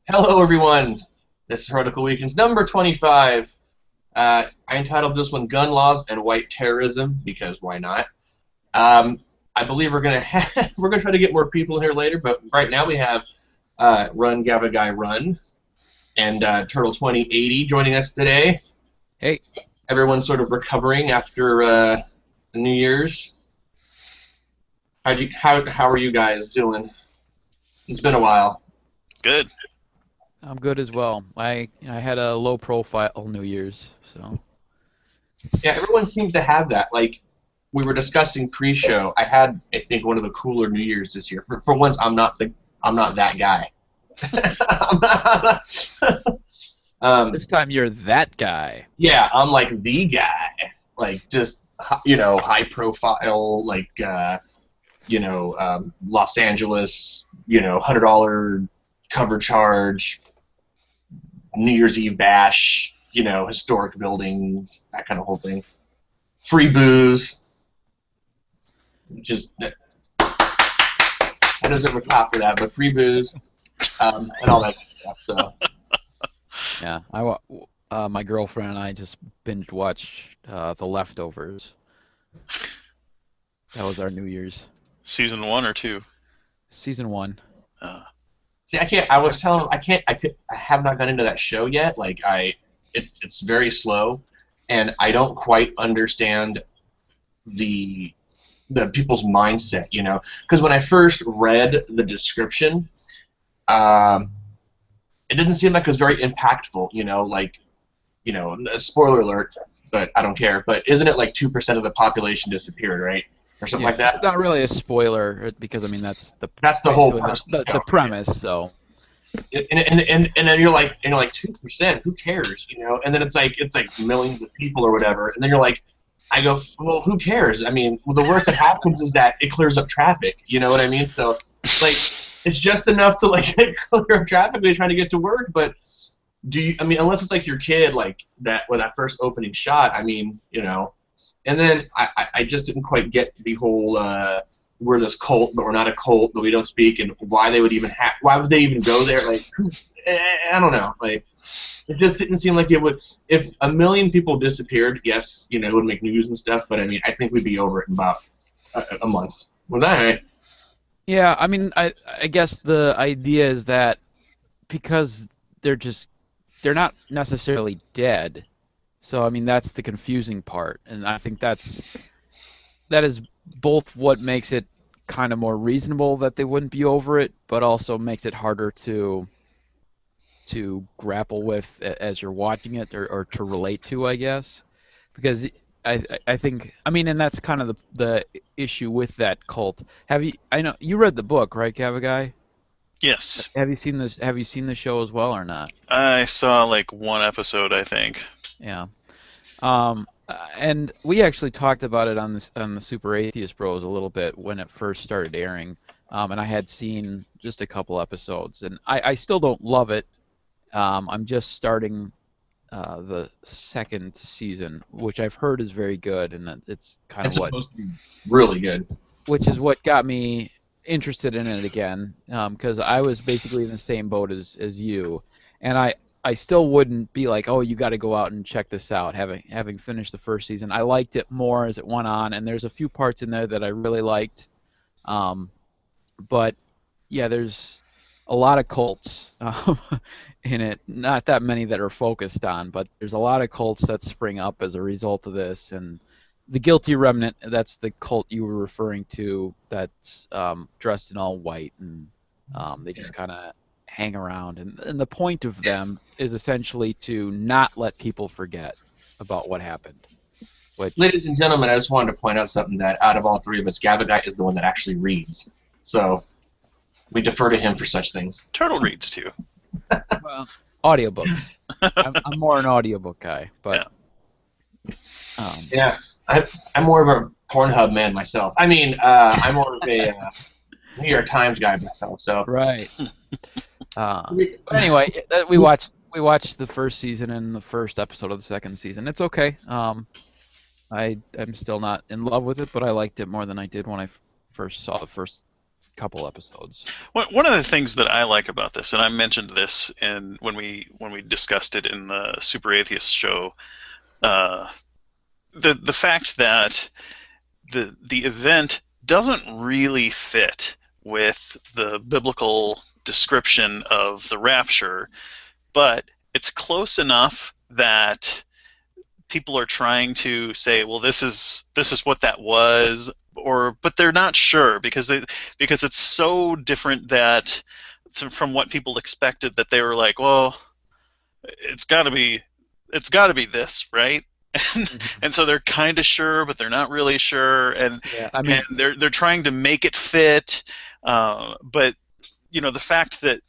Hello, everyone. This is Heretical Weekends number 25. I entitled this one "Gun Laws and White Terrorism" because why not? Um, I believe we're gonna we're gonna try to get more people in here later, but right now we have Run Gava Guy Run and Turtle 2080 joining us today. Hey, Everyone's sort of recovering after New Year's. How are you guys doing? It's been a while. Good. I'm good as well. I had a low profile New Year's, so Yeah, everyone seems to have that. Like we were discussing pre-show, I had I think one of the cooler New Year's this year. For once, I'm not that guy. I'm not- this time you're that guy. yeah, I'm like the guy. Like just high profile, like Los Angeles, $100 cover charge, New Year's Eve bash, historic buildings, that kind of whole thing. Free booze, just I deserve a clap for that, but free booze and all that stuff. So Yeah, my girlfriend and I just binge watched The Leftovers. That was our New Year's Season one or two. season one. Uh, see, I can't. I was telling him I can't. I have not got into that show yet. It's very slow, and I don't quite understand the the people's mindset. Because when I first read the description, um, it didn't seem like it was very impactful. A spoiler alert, but I don't care. But isn't it like 2% of the population disappeared, right, or something Yeah, like it's that? not really a spoiler because I mean that's the That's the whole basically person the count. premise. So And then you're like 2%. Who cares? And then it's like millions of people or whatever. And then you're like, I go, well, who cares? I mean, well, the worst that happens is that it clears up traffic. You know what I mean? So like, it's just enough to like clear up traffic when you're trying to get to work. But do you? I mean, unless it's like your kid, like that with that first opening shot. I mean, And then I just didn't quite get the whole we're this cult, but we're not a cult, but we don't speak, and why would they even go there? Like, I don't know. Like, it just didn't seem like it would. If a million people disappeared, yes, it would make news and stuff. But I mean, I think we'd be over it in about a month. Well, that right? yeah, I mean I guess the idea is that because they're just they're not necessarily dead. So I mean that's the confusing part, and I think that is both what makes it kind of more reasonable that they wouldn't be over it, but also makes it harder to grapple with as you're watching it or to relate to, I guess, because I think I mean, and that's kind of the issue with that cult. Have you? I know you read the book, right, Cavaguy? yes. Have you seen this? Have you seen the show as well or not? I saw like one episode, I think. Yeah. And we actually talked about it on the Super Atheist Bros a little bit when it first started airing. And I had seen just a couple episodes, and I still don't love it. I'm just starting the second season, which I've heard is very good, and that it's kind of It's what, supposed to be really good. which is what got me interested in it again, because I was basically in the same boat as you, and I still wouldn't be like, oh, you got to go out and check this out. Having finished the first season, I liked it more as it went on, and there's a few parts in there that I really liked, um, but yeah, there's a lot of cults in it. Not that many that are focused on, but there's a lot of cults that spring up as a result of this. And the Guilty Remnant, that's the cult you were referring to, that's dressed in all white, and they Yeah. just kind of hang around. And the point of them is essentially to not let people forget about what happened. Which, Ladies and gentlemen, I just wanted to point out something that out of all three of us, Gavagai is the one that actually reads. So we defer to him for such things. Turtle reads too. well, audiobooks. I'm more an audiobook guy, but Yeah. um, Yeah, I'm more of a Pornhub man myself. I mean, I'm more of a New York Times guy myself. So, right. we- But anyway, we watched the first season and the first episode of the second season. It's okay. I'm still not in love with it, but I liked it more than I did when I first saw the first. couple episodes. One of the things that I like about this, and I mentioned this when we discussed it in the Super Atheist show, the fact that the event doesn't really fit with the biblical description of the rapture, but it's close enough that people are trying to say, well, this is what that was, but they're not sure because it's so different that from what people expected, that they were like, well, it's got to be this, right? And so they're kind of sure, but they're not really sure, and Yeah, I mean, and they're trying to make it fit, but the fact that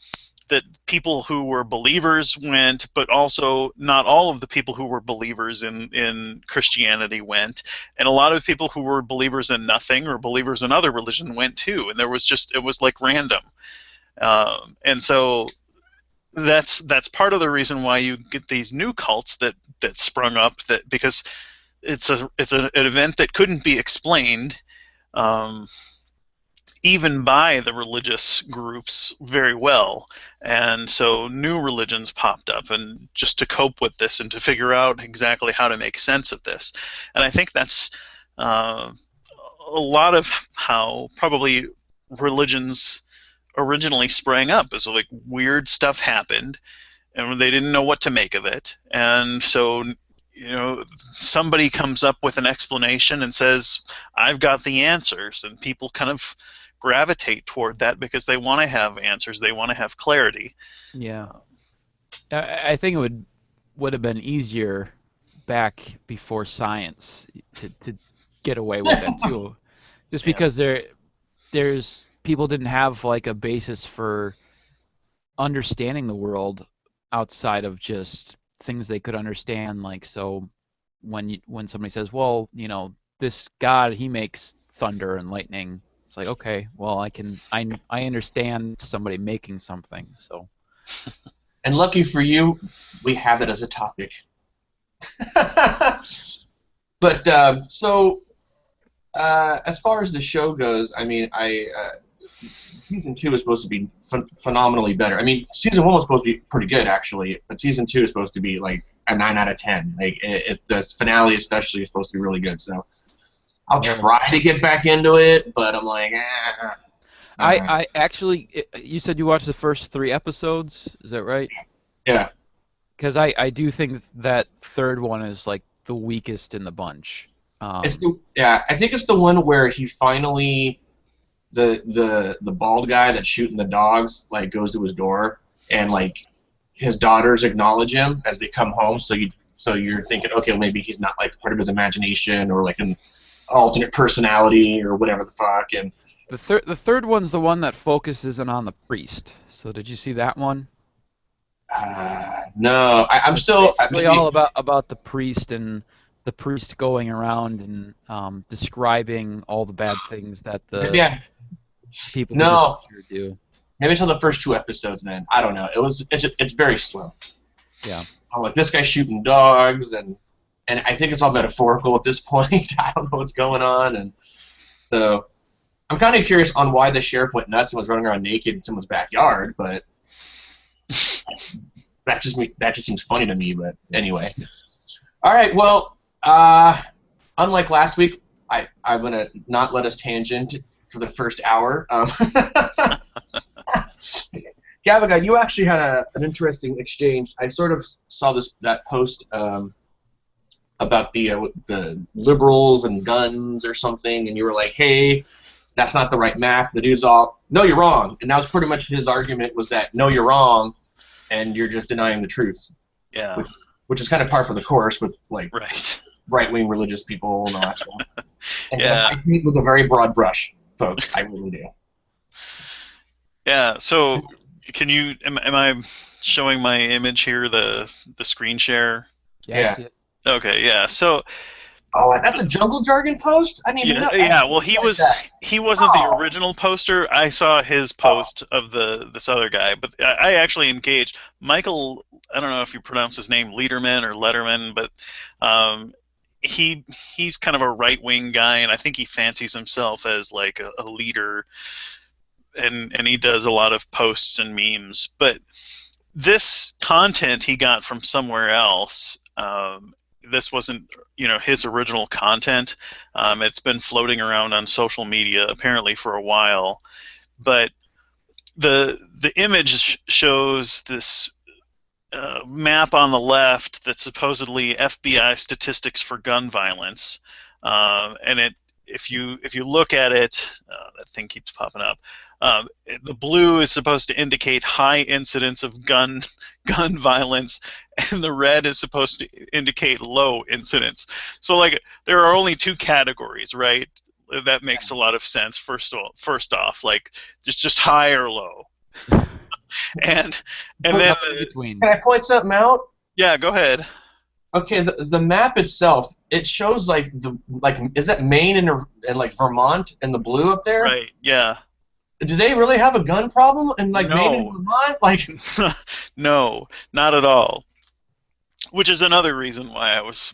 people who were believers went, but also not all of the people who were believers in Christianity went, and a lot of people who were believers in nothing or believers in other religion went too, and it was like random, and so that's part of the reason why you get these new cults that sprung up, that because it's an event that couldn't be explained, um, even by the religious groups very well, and so new religions popped up, and just to cope with this and to figure out exactly how to make sense of this, and I think that's a lot of how probably religions originally sprang up, is like weird stuff happened and they didn't know what to make of it, and so somebody comes up with an explanation and says, I've got the answers, and people kind of gravitate toward that because they want to have answers, they want to have clarity. yeah, I think it would have been easier back before science to get away with that too, just Yeah. because there's people didn't have like a basis for understanding the world outside of just things they could understand. Like, so when somebody says, well, this God, he makes thunder and lightning, it's like, okay, well, I understand somebody making something. So And lucky for you, we have it as a topic. But as far as the show goes, I mean, season 2 is supposed to be phenomenally better. I mean, season 1 was supposed to be pretty good, actually, but season 2 is supposed to be like a 9 out of 10. Like the finale, especially, is supposed to be really good. So I'll try to get back into it, but I'm like, I actually, you said you watched the first 3 episodes, is that right? Yeah. Because I do think that third one is like the weakest in the bunch. I think it's the one where he finally, the bald guy that's shooting the dogs, like, goes to his door, and like his daughters acknowledge him as they come home. So you're thinking, okay, maybe he's not like part of his imagination or like an alternate personality or whatever the fuck. And the third one's the one that focuses in on the priest. So did you see that one? No, I'm still basically all about the priest, and the priest going around and describing all the bad things that the people who do. Maybe I saw the first 2 episodes. Then I don't know. It's very slow. Yeah. I'm like, this guy's shooting dogs, and I think it's all metaphorical at this point. I don't know what's going on, and so I'm kind of curious on why the sheriff went nuts and was running around naked in someone's backyard, but that just seems funny to me. But anyway, all right. Well, unlike last week, I'm gonna not let us tangent for the first hour. Gaviga, you actually had an interesting exchange. I sort of saw that post about the liberals and guns or something, and you were like, "Hey, that's not the right map." The dude's all, "No, you're wrong," and that was pretty much his argument, was that, "No, you're wrong, and you're just denying the truth." Yeah. Which is kind of par for the course with like right-wing religious people and all that stuff. And yes, I paint with a very broad brush, folks. I really do. Yeah. So, can you? Am I showing my image here? The screen share. Yeah. Okay. Yeah. So. Oh, that's a Jungle Jargon post? I didn't even know. Yeah. Well, he wasn't the original poster. I saw his post of this other guy, but I actually engaged Michael. I don't know if you pronounce his name Lederman or Letterman, but he's kind of a right-wing guy, and I think he fancies himself as like a leader and he does a lot of posts and memes. But this content he got from somewhere else. This wasn't, his original content. It's been floating around on social media apparently for a while, but the image shows this map on the left that's supposedly FBI statistics for gun violence, and if you look at it, that thing keeps popping up. The blue is supposed to indicate high incidence of gun violence, and the red is supposed to indicate low incidence. So like there are only two categories, right? That makes a lot of sense. First off, like just high or low, and then between. Can I point something out? Yeah, go ahead. Okay, the map itself, it shows is that Maine and like Vermont in the blue up there? Right. Yeah. Do they really have a gun problem in like Maine and Vermont? Like, no, not at all. Which is another reason why I was,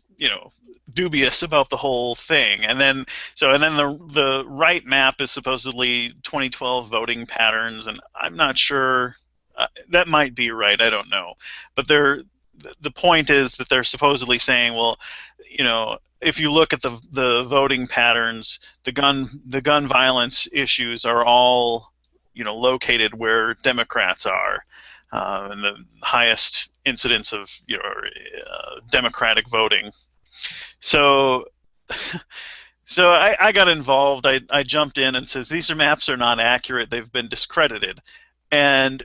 dubious about the whole thing. And then the right map is supposedly 2012 voting patterns, and I'm not sure. That might be right. I don't know. But the point is that they're supposedly saying, well, if you look at the voting patterns, the gun violence issues are all, located where Democrats are, and the highest incidence of Democratic voting. So I got involved. I jumped in and says these maps are not accurate. They've been discredited, and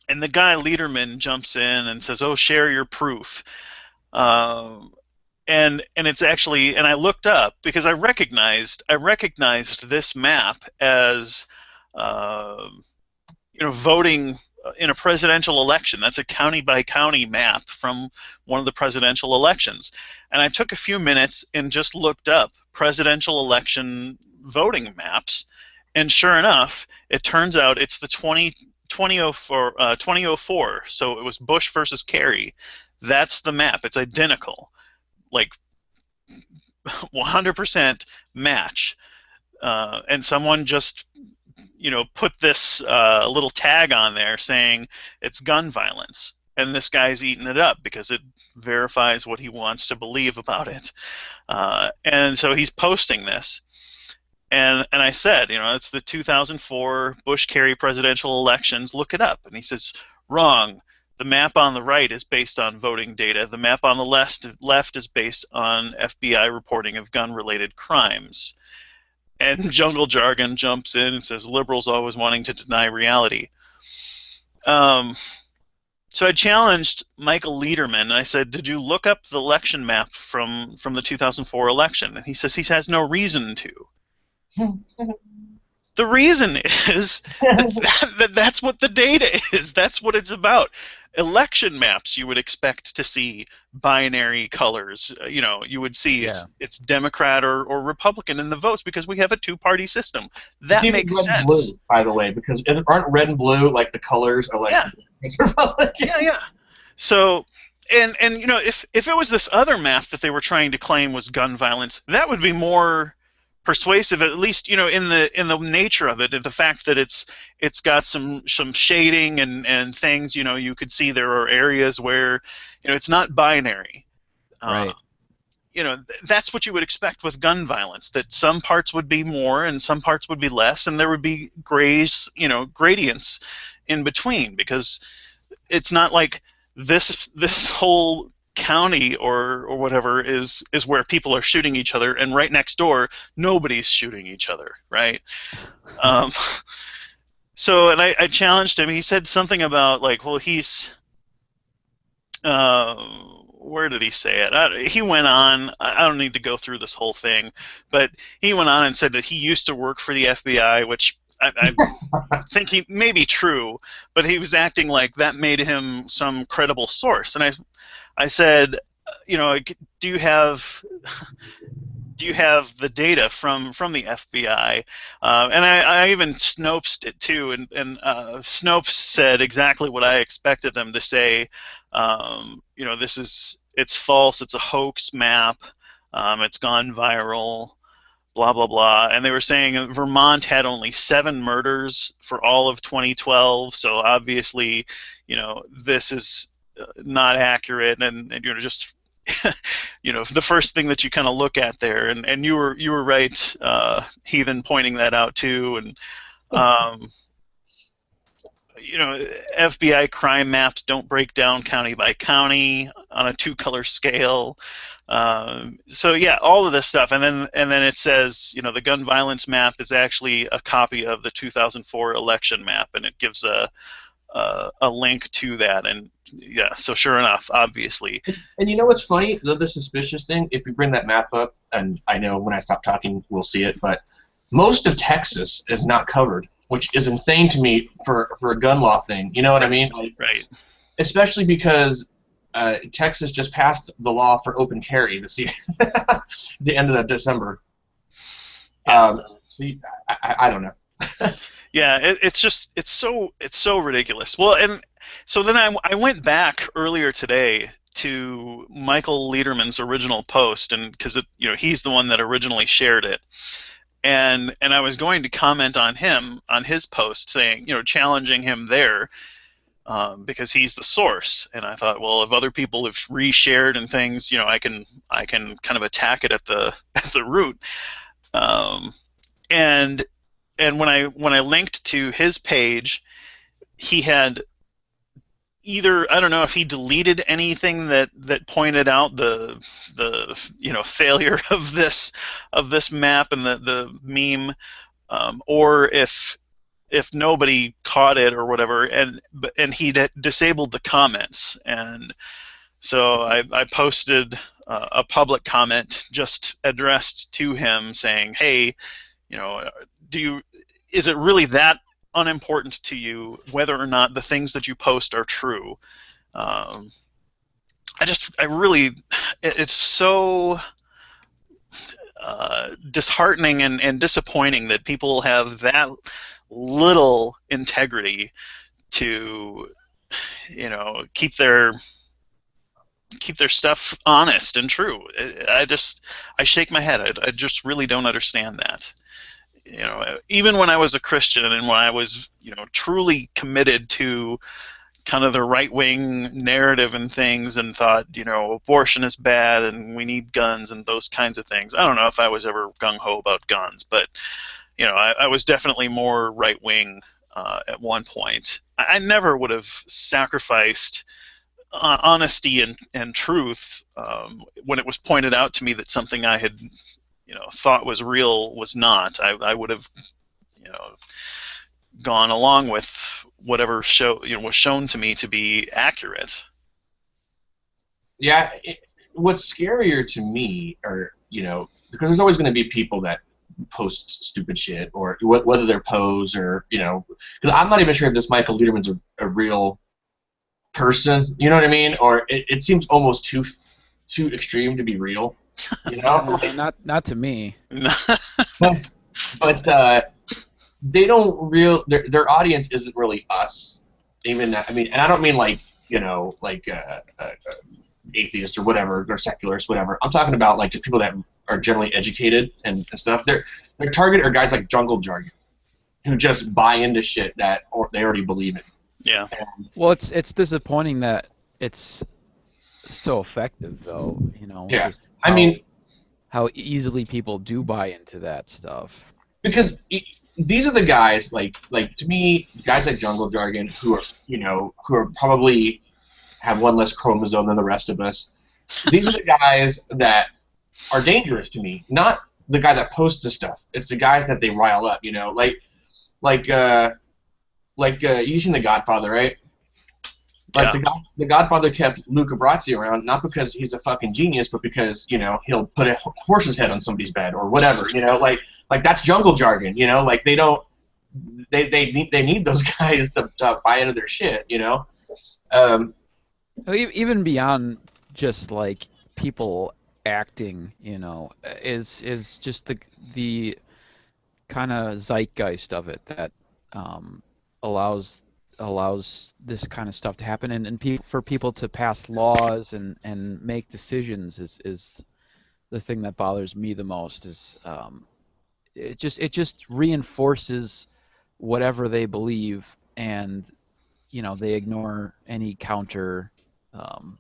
the guy Lederman jumps in and says, "Oh, share your proof." And it's actually, and I looked up because I recognized this map as voting in a presidential election. That's a county by county map from one of the presidential elections. And I took a few minutes and just looked up presidential election voting maps, and sure enough, it turns out it's the 2004. So it was Bush versus Kerry. That's the map. It's identical, like 100% match. And someone just, put this little tag on there saying it's gun violence. And this guy's eating it up because it verifies what he wants to believe about it. And so he's posting this. And I said, it's the 2004 Bush-Kerry presidential elections. Look it up. And he says, wrong. The map on the right is based on voting data. The map on the left is based on FBI reporting of gun-related crimes. And Jungle Jargon jumps in and says, liberals always wanting to deny reality. So I challenged Michael Lederman, and I said, did you look up the election map from the 2004 election? And he says he has no reason to. The reason is that's what the data is. That's what it's about. Election maps, you would expect to see binary colors. You would see it's Democrat or Republican in the votes because we have a two-party system. That makes red sense. And blue, by the way, because aren't red and blue like the colors are like Republican? Yeah. So, and if it was this other map that they were trying to claim was gun violence, that would be more persuasive, at least in the nature of it, and the fact that it's got some shading and things. You could see there are areas where it's not binary. Right. That's what you would expect with gun violence. That some parts would be more and some parts would be less, and there would be gradients in between, because it's not like this whole county or whatever is where people are shooting each other, and right next door nobody's shooting each other, right? So, and I challenged him. He said something about like, well, he's where did he say it? He went on. I don't need to go through this whole thing, but he went on and said that he used to work for the FBI, which I think he may be true, but he was acting like that made him some credible source. And I said, do you have the data from the FBI? And I even Snopes it too, and Snopes said exactly what I expected them to say. It's false. It's a hoax map. It's gone viral. blah blah blah, and they were saying Vermont had only 7 murders for all of 2012. So obviously, this is not accurate, and just the first thing that you kind of look at there, and you were right, Heathen, pointing that out too, and um, FBI crime maps don't break down county by county on a 2-color scale. So yeah, all of this stuff, and then it says, the gun violence map is actually a copy of the 2004 election map, and it gives a link to that, and yeah, so sure enough, obviously. And you know what's funny? The suspicious thing, if you bring that map up, and I know when I stop talking we'll see it, but most of Texas is not covered, which is insane to me for a gun law thing. You know what I mean? Right. Especially because Texas just passed the law for open carry this year, the end of December. Yeah. See, I don't know. Yeah, it's so ridiculous. Well, and so then I went back earlier today to Michael Lederman's original post, and because he's the one that originally shared it, and I was going to comment on his post, saying, challenging him there, because he's the source, and I thought, well, if other people have reshared and things, I can kind of attack it at the root, and when I linked to his page, he had either, I don't know if he deleted anything that pointed out the failure of this map and the meme, or if nobody caught it or whatever, and he disabled the comments, and so I posted a public comment just addressed to him saying, hey, is it really that unimportant to you whether or not the things that you post are true? It's so disheartening and disappointing that people have that little integrity to keep their stuff honest and true. I shake my head. I just really don't understand that. Even when I was a Christian and when I was, truly committed to kind of the right-wing narrative and things, and thought, abortion is bad and we need guns and those kinds of things. I don't know if I was ever gung-ho about guns, but, I was definitely more right-wing at one point. I never would have sacrificed honesty and truth when it was pointed out to me that something I had thought was real was not. I would have gone along with whatever was shown to me to be accurate. Yeah, what's scarier to me are, because there's always going to be people that post stupid shit, or whether they're pose or, because I'm not even sure if this Michael Lederman's a real person, you know what I mean? Or it seems almost too extreme to be real, Not to me. but they don't their audience isn't really us. Even and I don't mean like atheists or whatever, or secularists, whatever. I'm talking about like just people that are generally educated and stuff. Their target are guys like Jungle Jargon, who just buy into shit that or they already believe in. Yeah. Well, it's disappointing that it's so effective, though. Yeah. Just how easily people do buy into that stuff. Because these are the guys like to me, guys like Jungle Jargon who are probably have one less chromosome than the rest of us. These are the guys that are dangerous to me, not the guy that posts the stuff. It's the guys that they rile up, like you seen The Godfather, right? Like the Godfather kept Luca Brasi around not because he's a fucking genius, but because he'll put a horse's head on somebody's bed or whatever. Like that's Jungle Jargon. Like they need those guys to buy into their shit. Even beyond just like people acting, is just the kind of zeitgeist of it that allows this kind of stuff to happen, and for people to pass laws and make decisions is the thing that bothers me the most. Is it just reinforces whatever they believe, and they ignore any um,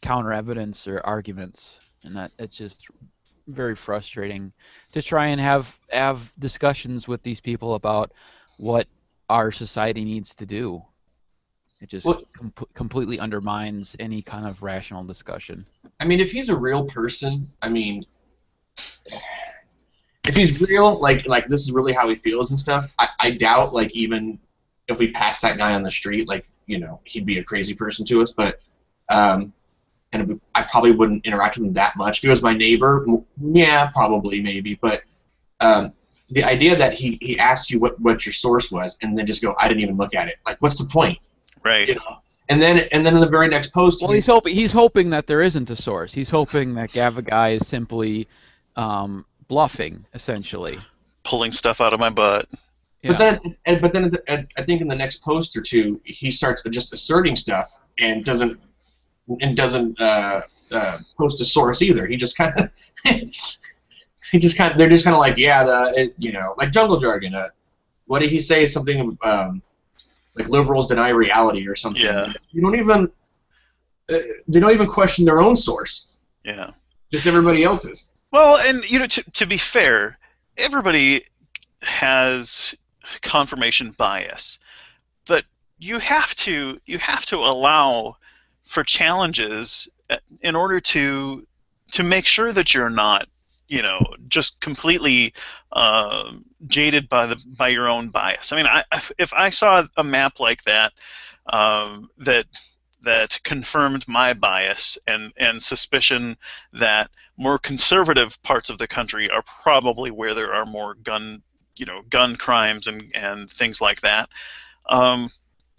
counter evidence or arguments, and that it's just very frustrating to try and have discussions with these people about what our society needs to do. It just Well, completely undermines any kind of rational discussion. I mean, if he's a real person, I mean, if he's real, like this is really how he feels and stuff. I doubt, like, even if we passed that guy on the street, like, he'd be a crazy person to us. But and I probably wouldn't interact with him that much. If he was my neighbor, yeah, probably, maybe. But the idea that he asked you what your source was, and then just go, I didn't even look at it. Like, what's the point? Right. And then in the very next post, Well, he's hoping that there isn't a source. He's hoping that Gavagai is simply bluffing, essentially. Pulling stuff out of my butt. But Yeah. then I think in the next post or two, he starts just asserting stuff and doesn't post a source either. He just kind of they're just kind of like, yeah, like jungle jargon. What did he say? Something like liberals deny reality or something. Yeah. You don't even they don't even question their own source. Yeah. Just everybody else's. Well, and to be fair, everybody has confirmation bias, but you have to allow for challenges in order to make sure that you're not just completely jaded by your own bias. I mean, if I saw a map like that that confirmed my bias and suspicion that more conservative parts of the country are probably where there are more gun crimes and things like that.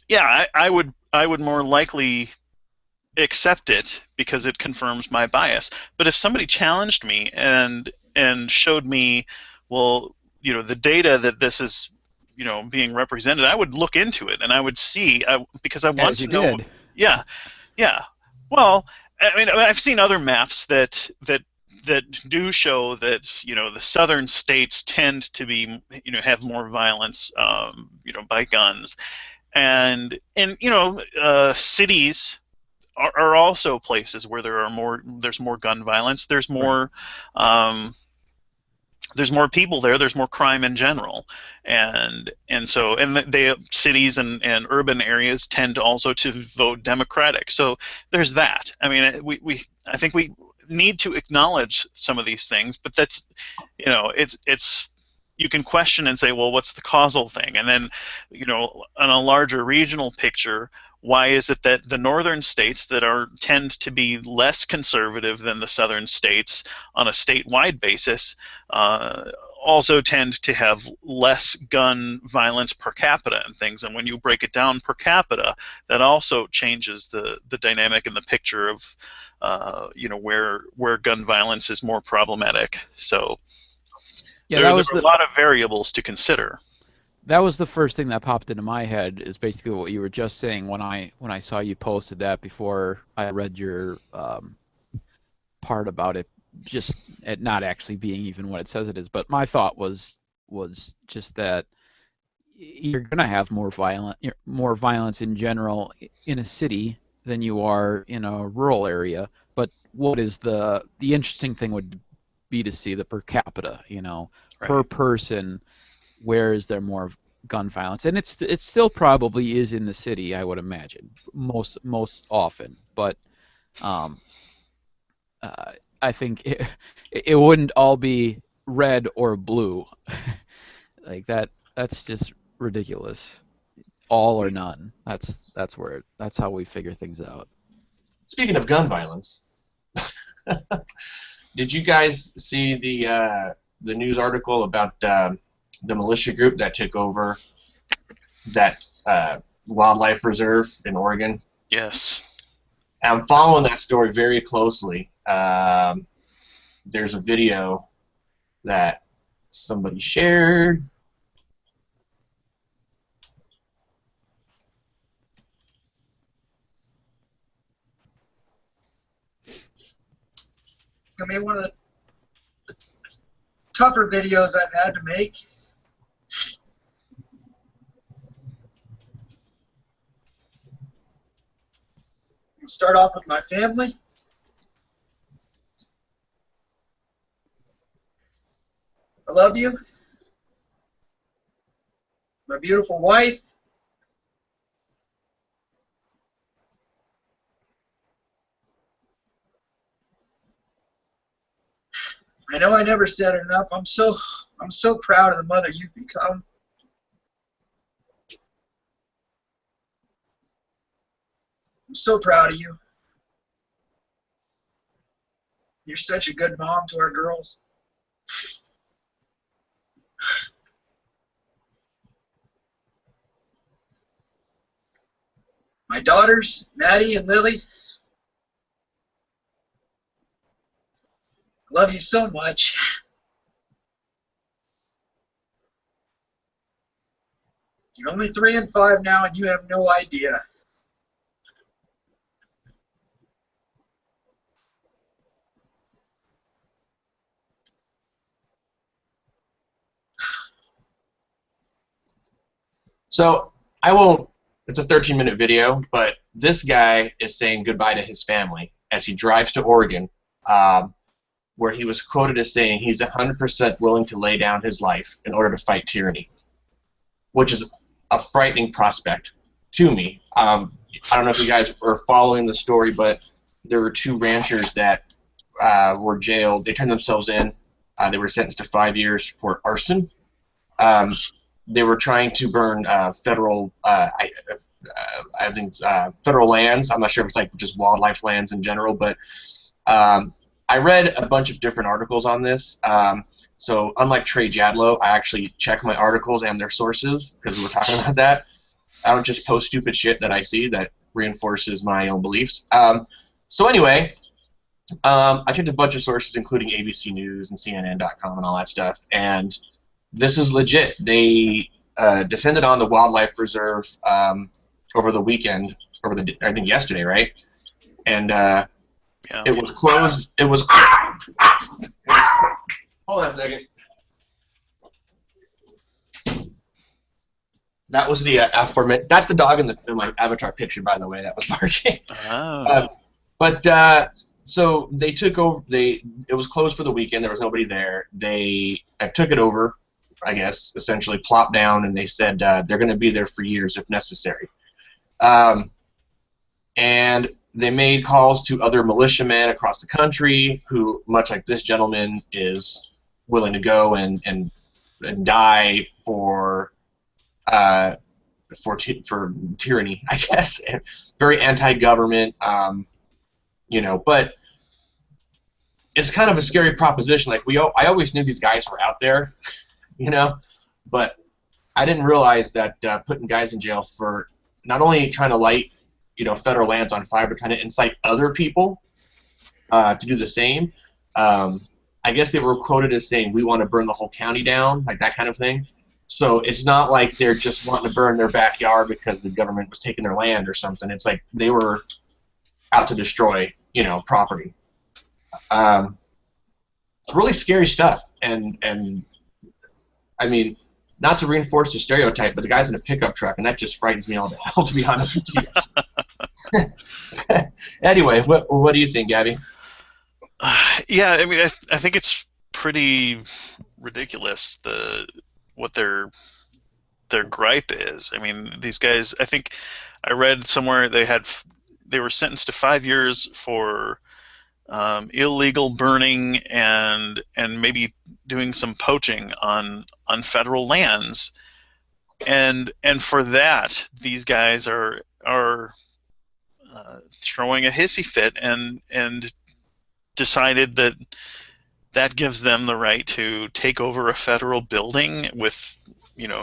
Yeah, I would more likely accept it because it confirms my bias. But if somebody challenged me and showed me, well, the data that this is being represented, I would look into it and I would see, because I want As you to know. did. Yeah, yeah. Well, I mean, I've seen other maps that do show that the southern states tend to be have more violence by guns, and cities are also places where there's more gun violence. There's more people there. There's more crime in general, and the cities and urban areas tend also to vote Democratic. So there's that. I mean, I think we need to acknowledge some of these things, but that's it's you can question and say, well, what's the causal thing? And then, on a larger regional picture, why is it that the northern states that tend to be less conservative than the southern states on a statewide basis also tend to have less gun violence per capita and things? And when you break it down per capita, that also changes the dynamic and the picture of where gun violence is more problematic. So Yeah, there are a lot of variables to consider. that was the first thing that popped into my head, is basically what you were just saying when I saw you posted that before I read your part about it, just it not actually being even what it says it is. But my thought was just that you're gonna have more violence in general in a city than you are in a rural area. But what is the interesting thing would be to see the per capita, per Right. person, where is there more gun violence? And it still probably is in the city, I would imagine, most often. But um, I think it wouldn't all be red or blue. Like that's just ridiculous. All or none. That's how we figure things out. Speaking of gun violence, did you guys see the news article about the militia group that took over that wildlife reserve in Oregon? Yes. I'm following that story very closely. There's a video that somebody shared. I mean, one of the tougher videos I've had to make. Start off with my family. I love you. My beautiful wife. I know I never said it enough. I'm so proud of the mother you've become. I'm so proud of you. You're such a good mom to our girls. My daughters, Maddie and Lily, I love you so much. You're only 3 and 5 now, and you have no idea. So I won't. It's a 13-minute video, but this guy is saying goodbye to his family as he drives to Oregon, where he was quoted as saying he's 100% willing to lay down his life in order to fight tyranny, which is a frightening prospect to me. I don't know if you guys are following the story, but there were 2 ranchers that were jailed. They turned themselves in. They were sentenced to 5 years for arson. They were trying to burn federal, I think federal lands. I'm not sure if it's like just wildlife lands in general, but I read a bunch of different articles on this. So unlike Trey Jadlow, I actually check my articles and their sources because we were talking about that. I don't just post stupid shit that I see that reinforces my own beliefs. So anyway, I checked a bunch of sources, including ABC News and CNN.com and all that stuff, and this is legit. They descended on the wildlife reserve over the weekend, I think yesterday, right? And it was closed. It was. Hold on a second. That was the aforementioned. That's the dog in my avatar picture, by the way. That was barking. Oh. So they took over. It was closed for the weekend. There was nobody there. They took it over, I guess, essentially plopped down, and they said they're going to be there for years if necessary. And they made calls to other militiamen across the country who, much like this gentleman, is willing to go and die for tyranny, I guess. Very anti-government, but it's kind of a scary proposition. Like I always knew these guys were out there, but I didn't realize that putting guys in jail for not only trying to light, federal lands on fire, but trying to incite other people to do the same. I guess they were quoted as saying, "We want to burn the whole county down," like that kind of thing. So it's not like they're just wanting to burn their backyard because the government was taking their land or something. It's like they were out to destroy, property. It's really scary stuff, and I mean, not to reinforce the stereotype, but the guy's in a pickup truck, and that just frightens me all to hell, to be honest with you. Anyway, what do you think, Gabby? Yeah, I mean, I think it's pretty ridiculous what their gripe is. I mean, these guys. I think I read somewhere they were sentenced to 5 years for illegal burning and maybe doing some poaching on federal lands, and for that these guys are throwing a hissy fit and decided that gives them the right to take over a federal building with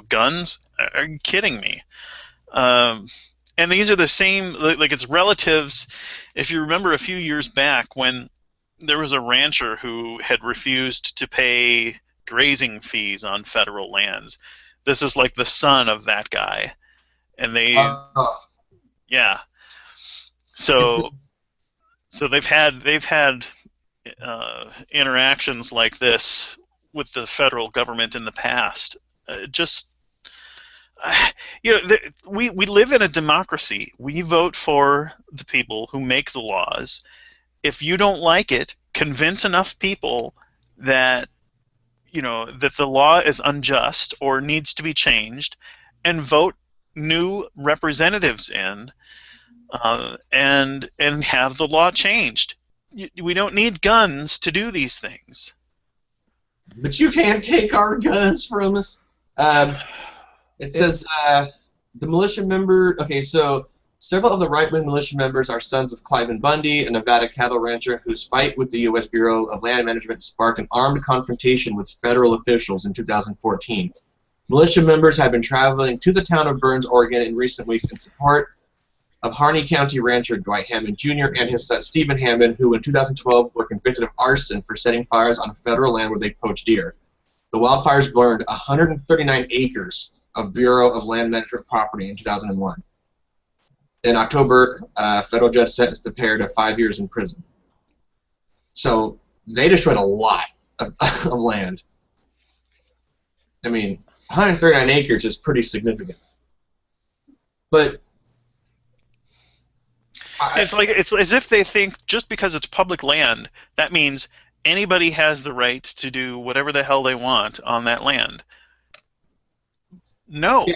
guns. Are you kidding me? And these are the same, like it's relatives. If you remember a few years back when there was a rancher who had refused to pay grazing fees on federal lands, this is like the son of that guy, and yeah. So they've had interactions like this with the federal government in the past. Just we live in a democracy. We vote for the people who make the laws. If you don't like it, convince enough people that that the law is unjust or needs to be changed, and vote new representatives in, and have the law changed. We don't need guns to do these things. But you can't take our guns from us. It says the militia member. Okay, so several of the right-wing militia members are sons of Cliven Bundy, a Nevada cattle rancher whose fight with the U.S. Bureau of Land Management sparked an armed confrontation with federal officials in 2014. Militia members have been traveling to the town of Burns, Oregon in recent weeks in support of Harney County rancher Dwight Hammond Jr. and his son Stephen Hammond, who in 2012 were convicted of arson for setting fires on federal land where they poach deer. The wildfires burned 139 acres of Bureau of Land Management property in 2001. In October, a federal judge sentenced the pair to 5 years in prison. So they destroyed a lot of land. I mean, 139 acres is pretty significant. But it's as if they think just because it's public land, that means anybody has the right to do whatever the hell they want on that land. No. Yeah.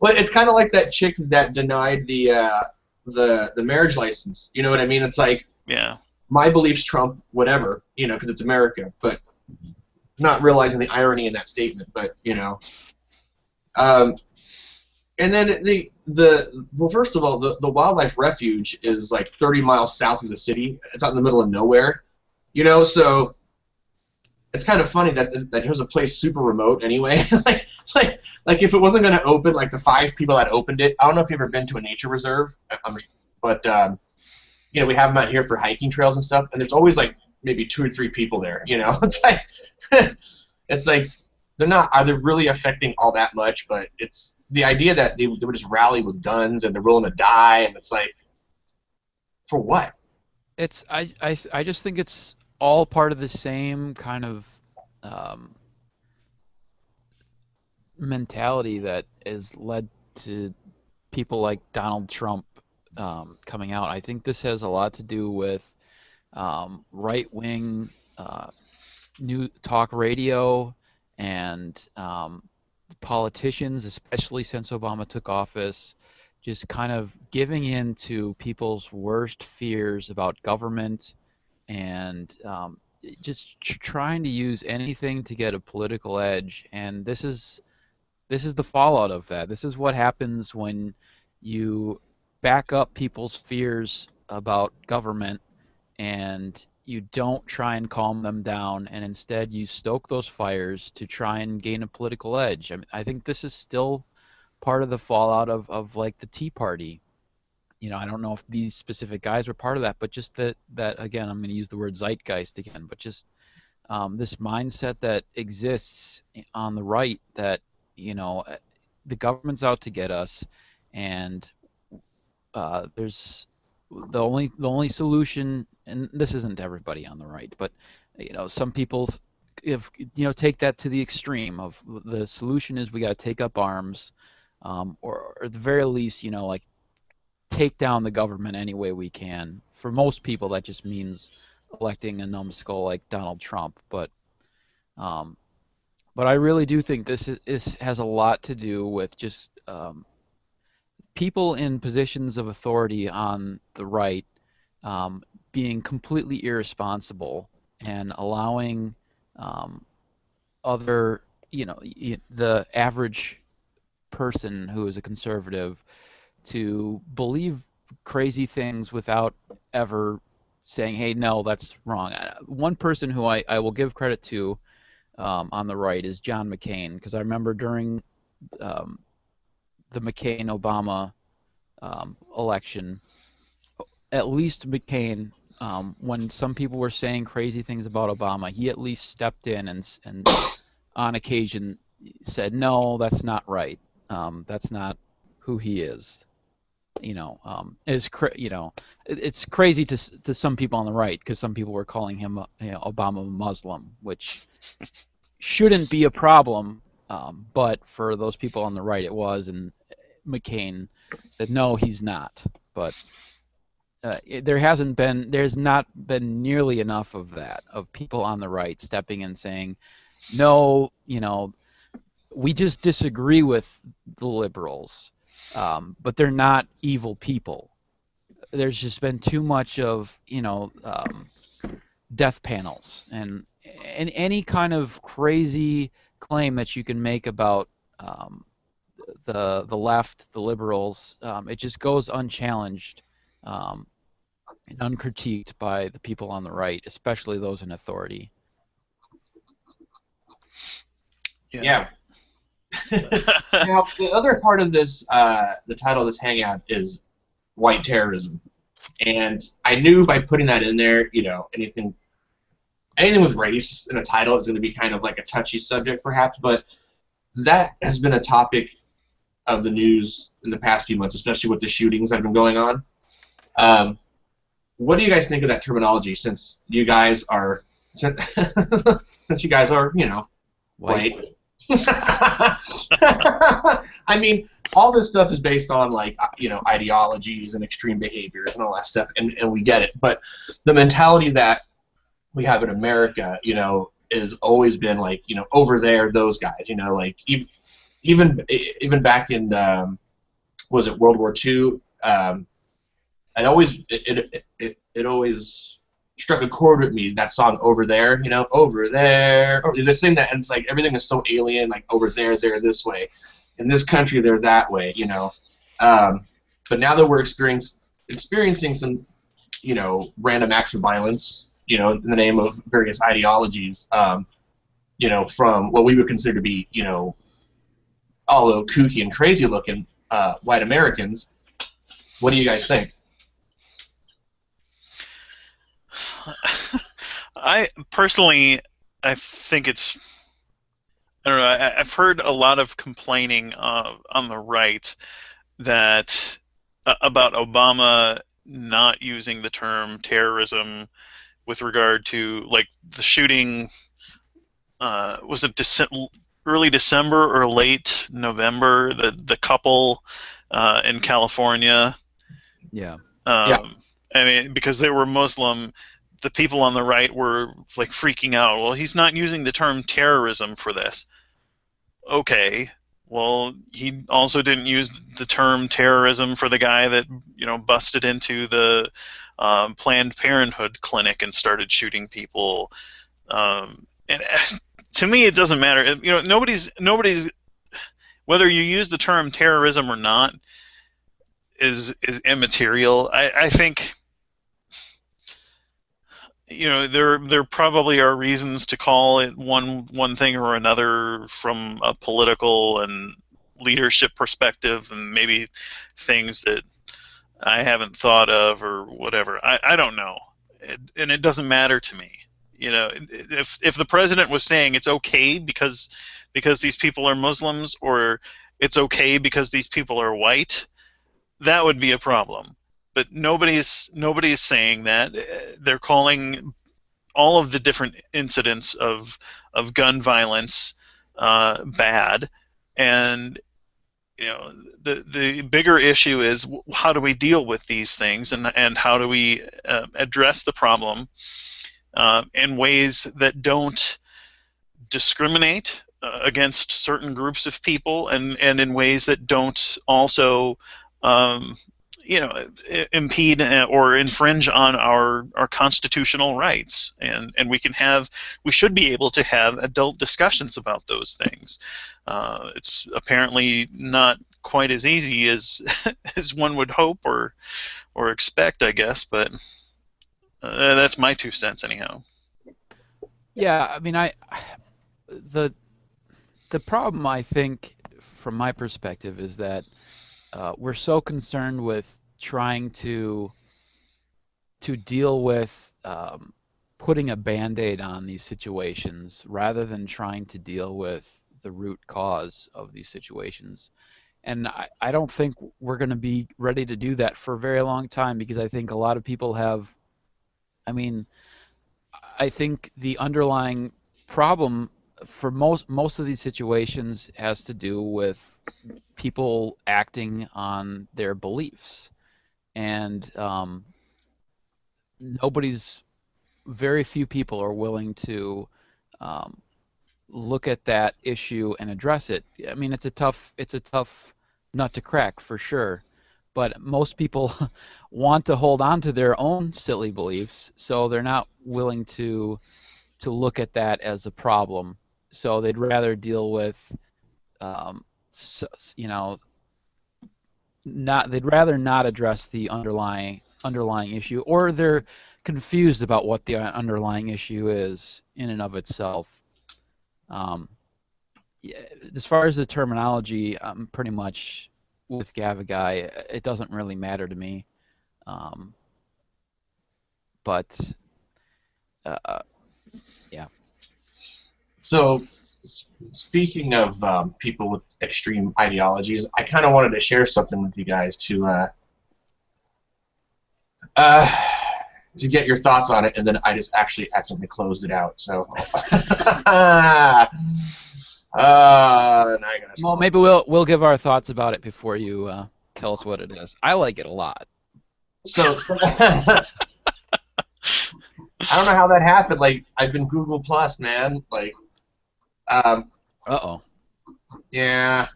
Well, it's kind of like that chick that denied the marriage license. You know what I mean? It's like, yeah, my beliefs trump whatever, because it's America. But not realizing the irony in that statement. But and then well, first of all, the wildlife refuge is like 30 miles south of the city. It's out in the middle of nowhere, so it's kind of funny that there's a place super remote anyway. like if it wasn't going to open, like the 5 people that opened it, I don't know if you've ever been to a nature reserve, but we have them out here for hiking trails and stuff, and there's always like maybe 2 or 3 people there. It's like they're not either really affecting all that much, but it's the idea that they would just rally with guns and they're willing to die, and it's like, for what? I just think it's all part of the same kind of mentality that has led to people like Donald Trump coming out. I think this has a lot to do with right-wing new talk radio and politicians, especially since Obama took office, just kind of giving in to people's worst fears about government and just trying to use anything to get a political edge. And this is the fallout of that. This is what happens when you back up people's fears about government and you don't try and calm them down, and instead you stoke those fires to try and gain a political edge. I mean, I think this is still part of the fallout of like the Tea Party. I don't know if these specific guys were part of that, but just that again, I'm going to use the word zeitgeist again, but just this mindset that exists on the right that, the government's out to get us, and there's the only solution, and this isn't everybody on the right, but some people take that to the extreme of the solution is we got to take up arms, or at the very least, like take down the government any way we can. For most people, that just means electing a numbskull like Donald Trump. But I really do think this has a lot to do with just people in positions of authority on the right being completely irresponsible and allowing other, the average person who is a conservative to believe crazy things without ever saying, hey, no, that's wrong. One person who I will give credit to on the right is John McCain, because I remember during the McCain-Obama election, at least McCain, when some people were saying crazy things about Obama, he at least stepped in and on occasion said, no, that's not right. That's not who he is. it's crazy to some people on the right, because some people were calling him Obama a Muslim, which shouldn't be a problem, but for those people on the right it was, and McCain said no, he's not. But there's not been nearly enough of that, of people on the right stepping in saying, no, we just disagree with the liberals, but they're not evil people. There's just been too much of death panels and any kind of crazy claim that you can make about the left, the liberals. It just goes unchallenged and uncritiqued by the people on the right, especially those in authority. Yeah. Now, the other part of this, the title of this hangout is white terrorism, and I knew by putting that in there, anything with race in a title is going to be kind of like a touchy subject, perhaps, but that has been a topic of the news in the past few months, especially with the shootings that have been going on. What do you guys think of that terminology? Since you guys are, white. I mean, all this stuff is based on ideologies and extreme behaviors and all that stuff, and we get it. But the mentality that we have in America, has always been over there, those guys, even back in was it World War II? It always struck a chord with me, that song "Over There," over there. Or they sing that, and it's like everything is so alien. Like over there, they're this way. In this country, they're that way. But now that we're experiencing some, random acts of violence, in the name of various ideologies, from what we would consider to be, although kooky and crazy looking white Americans. What do you guys think? I personally, I think it's, I don't know, I've heard a lot of complaining on the right that about Obama not using the term terrorism with regard to the shooting. Was it early December or late November? The couple in California. Yeah. I mean, because they were Muslim, the people on the right were freaking out. Well, he's not using the term terrorism for this. Okay. Well, he also didn't use the term terrorism for the guy that busted into the Planned Parenthood clinic and started shooting people. And to me, it doesn't matter. Nobody's whether you use the term terrorism or not is immaterial. I think there probably are reasons to call it one thing or another from a political and leadership perspective, and maybe things that I haven't thought of or whatever. I don't know, and it doesn't matter to me. If the president was saying it's okay because these people are Muslims, or it's okay because these people are white, that would be a problem. But nobody's saying that. They're calling all of the different incidents of gun violence bad, and the bigger issue is how do we deal with these things, and how do we address the problem in ways that don't discriminate against certain groups of people, and in ways that don't also impede or infringe on our constitutional rights, and we should be able to have adult discussions about those things. It's apparently not quite as easy as as one would hope or expect, I guess, but that's my 2 cents anyhow. Yeah, I mean, the problem, I think, from my perspective, is that we're so concerned with trying to deal with putting a Band-Aid on these situations rather than trying to deal with the root cause of these situations. And I don't think we're going to be ready to do that for a very long time, because I think a lot of people have, I mean, I think the underlying problem for most of these situations has to do with people acting on their beliefs, and nobody's very few people are willing to um, look at that issue and address it. I mean, it's a tough nut to crack for sure, but most people want to hold on to their own silly beliefs, so they're not willing to look at that as a problem. So they'd rather deal with, um, you know, not they'd rather not address the underlying issue, or they're confused about what the underlying issue is in and of itself. Um, yeah, as far as the terminology, I'm pretty much with Gavagai. It doesn't really matter to me. Um, but yeah. So, speaking of people with extreme ideologies, I kind of wanted to share something with you guys uh, to get your thoughts on it, and then I just actually accidentally closed it out. So, now I gotta Well, scroll. maybe we'll give our thoughts about it before you tell us what it is. I like it a lot. So I don't know how that happened. Like, I've been Google Plus, man. Like, Uh-oh. yeah.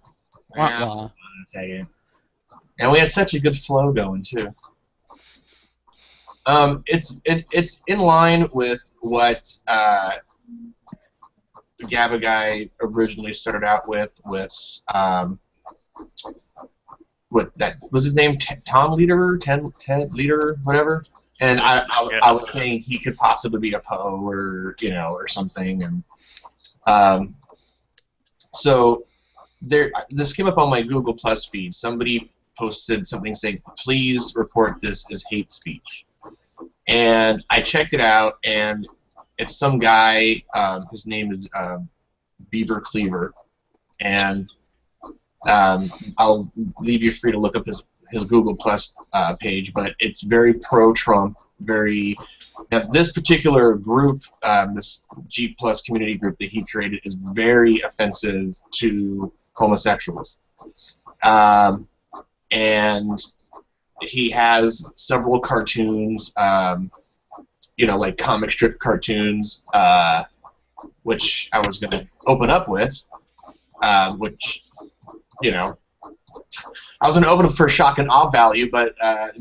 Wah, Yeah. wah. A second. And we had such a good flow going too. It's in line with what the Gava guy originally started out with what that was his name, Tom Leader, Ted Leader, whatever. And I was saying he could possibly be a Poe, or or something. And so this came up on my Google Plus feed. Somebody posted something saying, "Please report this as hate speech." And I checked it out, and it's some guy. His name is Beaver Cleaver, and I'll leave you free to look up his Google Plus page. But it's very pro-Trump. Now, this particular group, this G Plus community group that he created, is very offensive to homosexuals, and he has several cartoons, like comic strip cartoons, which I was going to open up with, which, I was going to open up for shock and awe value, but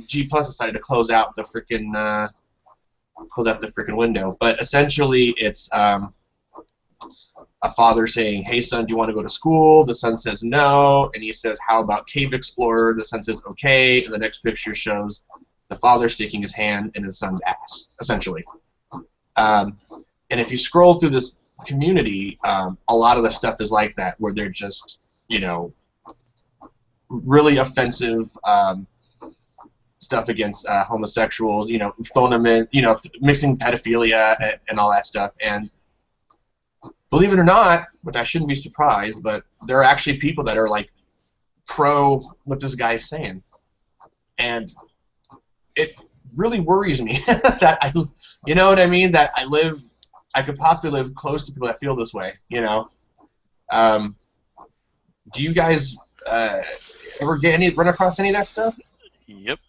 G Plus decided to close out the freaking window. But essentially, it's a father saying, "Hey son, do you want to go to school?" The son says no, and he says, "How about Cave Explorer?" The son says okay, and the next picture shows the father sticking his hand in his son's ass, essentially. And if you scroll through this community, a lot of the stuff is like that, where they're just, really offensive stuff against homosexuals, phone them in, mixing pedophilia and all that stuff. And believe it or not, which I shouldn't be surprised, but there are actually people that are like pro what this guy is saying, and it really worries me that you know what I mean, that I could possibly live close to people that feel this way. Do you guys ever run across any of that stuff? Yep.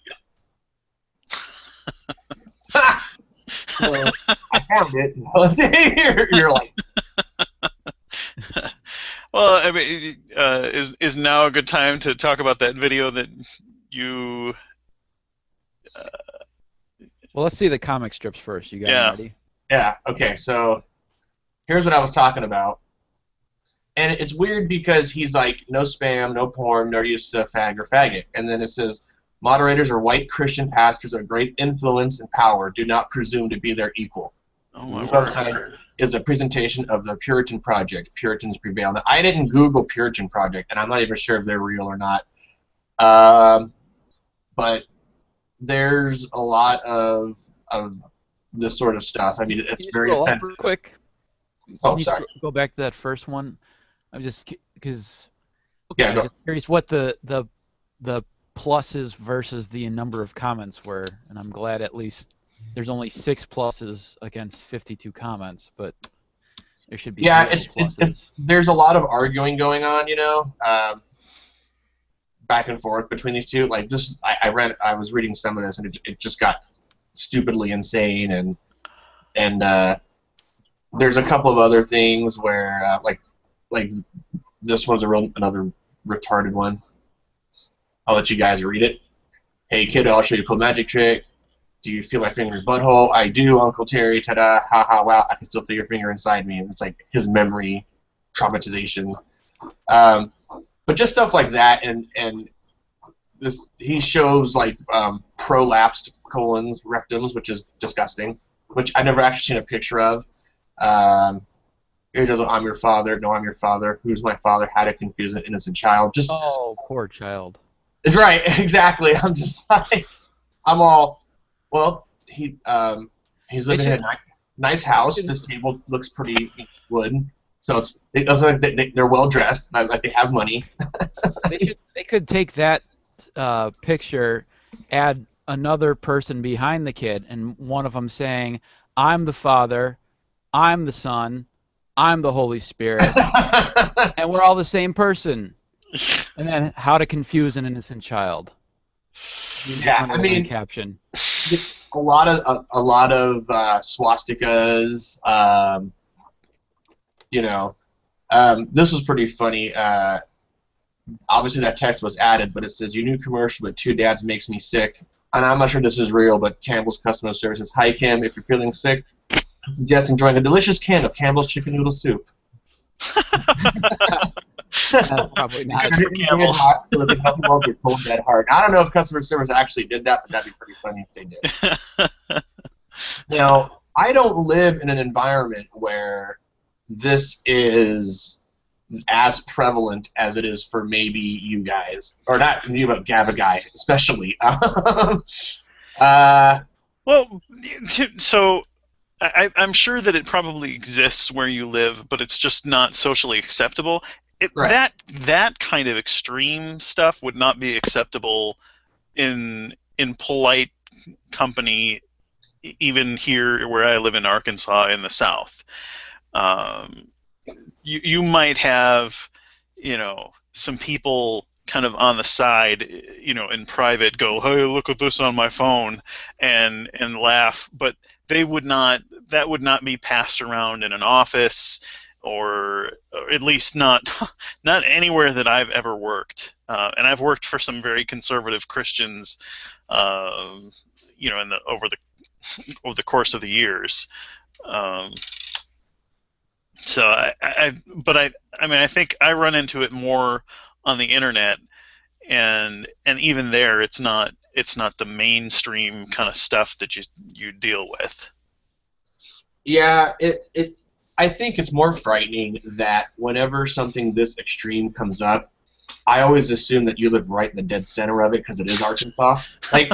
So, I found it. You're like. Well, I mean, is now a good time to talk about that video that you? Well, let's see the comic strips first. You got them ready? Yeah. Okay. So here's what I was talking about, and it's weird because he's like, no spam, no porn, no use of fag or faggot, and then it says, "Moderators are white Christian pastors of great influence and power. Do not presume to be their equal." Oh my The word. website is a presentation of the Puritan Project. Puritans prevail. Now, I didn't Google Puritan Project, and I'm not even sure if they're real or not. But there's a lot of this sort of stuff. I mean, it's Can you very scroll up offensive. real quick? Oh, Can you sorry. go back to that first one? I'm just because Okay, Yeah, I was go. just curious what the pluses versus the number of comments were, and I'm glad at least there's only 6 pluses against 52 comments, but there should be Yeah, 0 it's pluses. there's a lot of arguing going on, back and forth between these two. Like this, I was reading some of this, and it just got stupidly insane, and there's a couple of other things where like this one's another retarded one. I'll let you guys read it. Hey kiddo, I'll show you a cool magic trick. Do you feel my finger in your butthole? I do, Uncle Terry. Ta-da! Ha ha! Wow! I can still feel your finger inside me. And it's like his memory traumatization. Um, but just stuff like that, and this he shows like prolapsed colons, rectums, which is disgusting. Which I never actually seen a picture of. Here's I'm your father. No, I'm your father. Who's my father? How to confuse an innocent child. Just Oh, poor child. it's right, exactly. I'm just like I'm all well. He's They living in should, a nice house. This table looks pretty wood, so it looks like they're well dressed, like they have money. they could take that picture, add another person behind the kid, and one of them saying, "I'm the Father, I'm the Son, I'm the Holy Spirit, and we're all the same person." And then how to confuse an innocent child. Yeah, I Underline mean, caption. a lot of swastikas. This was pretty funny. Obviously, that text was added, but it says your new commercial with two dads makes me sick. And I'm not sure this is real, but Campbell's customer service says, "Hi Kim, if you're feeling sick, I suggest enjoying a delicious can of Campbell's chicken noodle soup." Probably You're not. gonna hit me red hot so that they help you out with your cold dead heart. I don't know if customer service actually did that, but that'd be pretty funny if they did. Now, I don't live in an environment where this is as prevalent as it is for maybe you guys, or not you, but Gava guy especially. Well, so I'm sure that it probably exists where you live, but it's just not socially acceptable. Right. That kind of extreme stuff would not be acceptable in polite company, even here where I live in Arkansas in the South. Um, you might have, some people kind of on the side, in private go, "Hey, look at this on my phone," and laugh, but that would not be passed around in an office, or at least not not anywhere that I've ever worked. And I've worked for some very conservative Christians, over the course of the years. Um, so I think I run into it more on the internet, and even there, it's not the mainstream kind of stuff that you deal with. Yeah, I think it's more frightening that whenever something this extreme comes up, I always assume that you live right in the dead center of it because it is Arkansas. Like,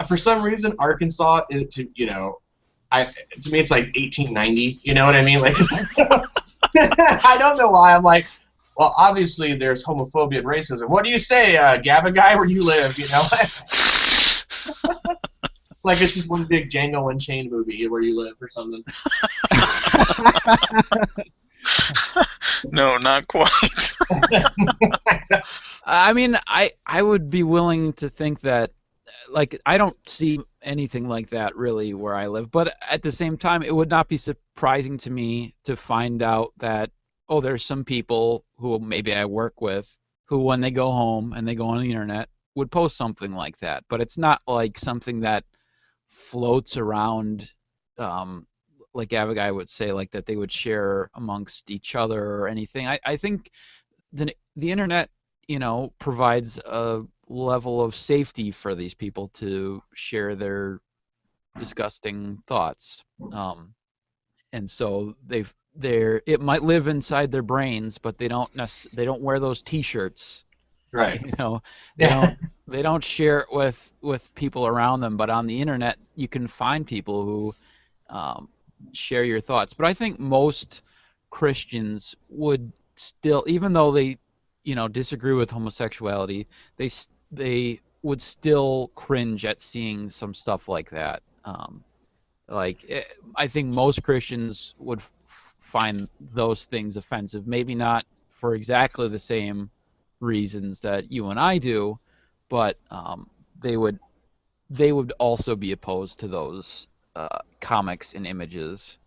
for some reason, Arkansas is to me it's like 1890. You know what I mean? Like, I don't know why. I'm like, well, obviously there's homophobia and racism. What do you say, Gavin guy, where you live? Like it's just one big Django Unchained movie where you live or something. No, not quite. I mean, I would be willing to think that, like, I don't see anything like that really where I live, but at the same time, it would not be surprising to me to find out that, oh, there's some people who maybe I work with who, when they go home and they go on the internet, would post something like that. But it's not like something that floats around, um, like Abigail would say, like that they would share amongst each other or anything. I think the internet, provides a level of safety for these people to share their disgusting thoughts. And so it might live inside their brains, but they don't wear those T-shirts. Right. They don't share it with people around them. But on the internet, you can find people who share your thoughts. But I think most Christians would still, even though they, disagree with homosexuality, they would still cringe at seeing some stuff like that. I think most Christians would find those things offensive. Maybe not for exactly the same reasons that you and I do, but they would they would also be opposed to those comics and images.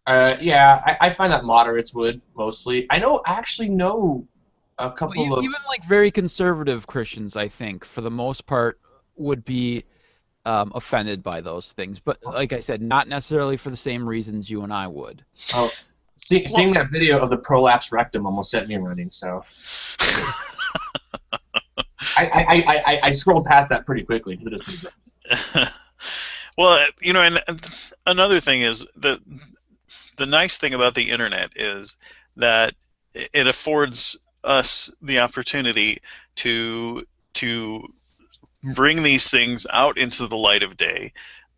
Yeah, I find that moderates would mostly. I actually know a Well, couple of. even like very conservative Christians, I think, for the most part, would be offended by those things. But like I said, not necessarily for the same reasons you and I would. Oh, seeing that video of the prolapse rectum almost set me running. So I scrolled past that pretty quickly because it is pretty gross. Well, and another thing is that the nice thing about the internet is that it affords us the opportunity to bring these things out into the light of day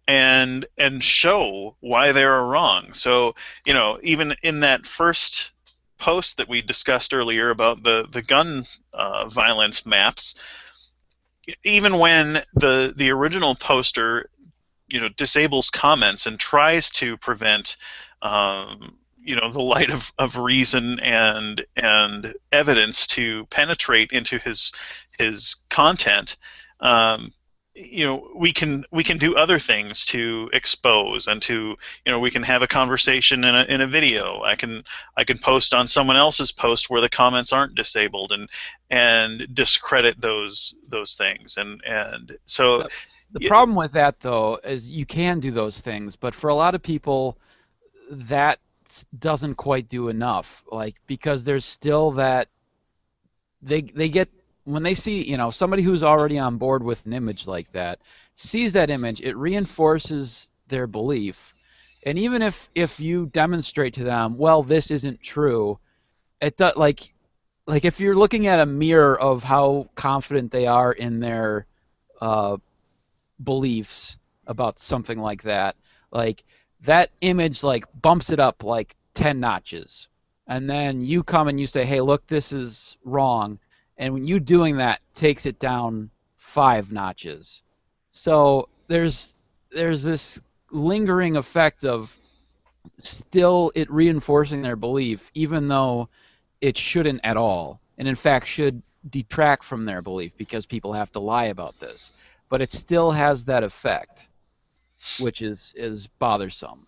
and show why they are wrong. So, even in that first post that we discussed earlier about the gun violence maps, even when the original poster disables comments and tries to prevent the light of reason and evidence to penetrate into his content, we can do other things to expose and to we can have a conversation in a video. I can post on someone else's post where the comments aren't disabled and discredit those things and so. The problem with that, though, is you can do those things, but for a lot of people, that doesn't quite do enough. Because there's still that they get when they see somebody who's already on board with an image like that sees that image, it reinforces their belief, and even if you demonstrate to them, well, this isn't true, it does like if you're looking at a mirror of how confident they are in their beliefs about something like that, that image bumps it up 10 notches, and then you come and you say, hey, look, this is wrong, and when you doing that takes it down 5 notches. So there's this lingering effect of still it reinforcing their belief, even though it shouldn't at all, and in fact should detract from their belief because people have to lie about this. But it still has that effect, which is bothersome.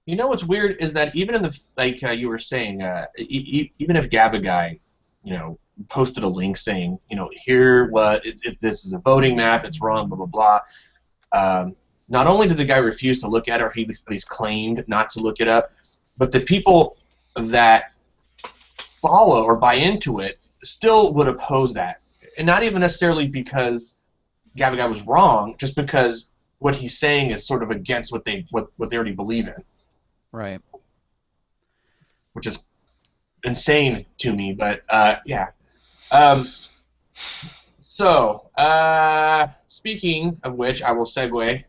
What's weird is that even in the you were saying, even if Gavagai, posted a link saying, here if this is a voting map, it's wrong, blah blah blah. Not only did the guy refuse to look at it, or he at least claimed not to look it up, but the people that follow or buy into it still would oppose that, and not even necessarily because Gavagai was wrong, just because what he's saying is sort of against what they already believe in. Right. Which is insane to me, but yeah. So, speaking of which, I will segue.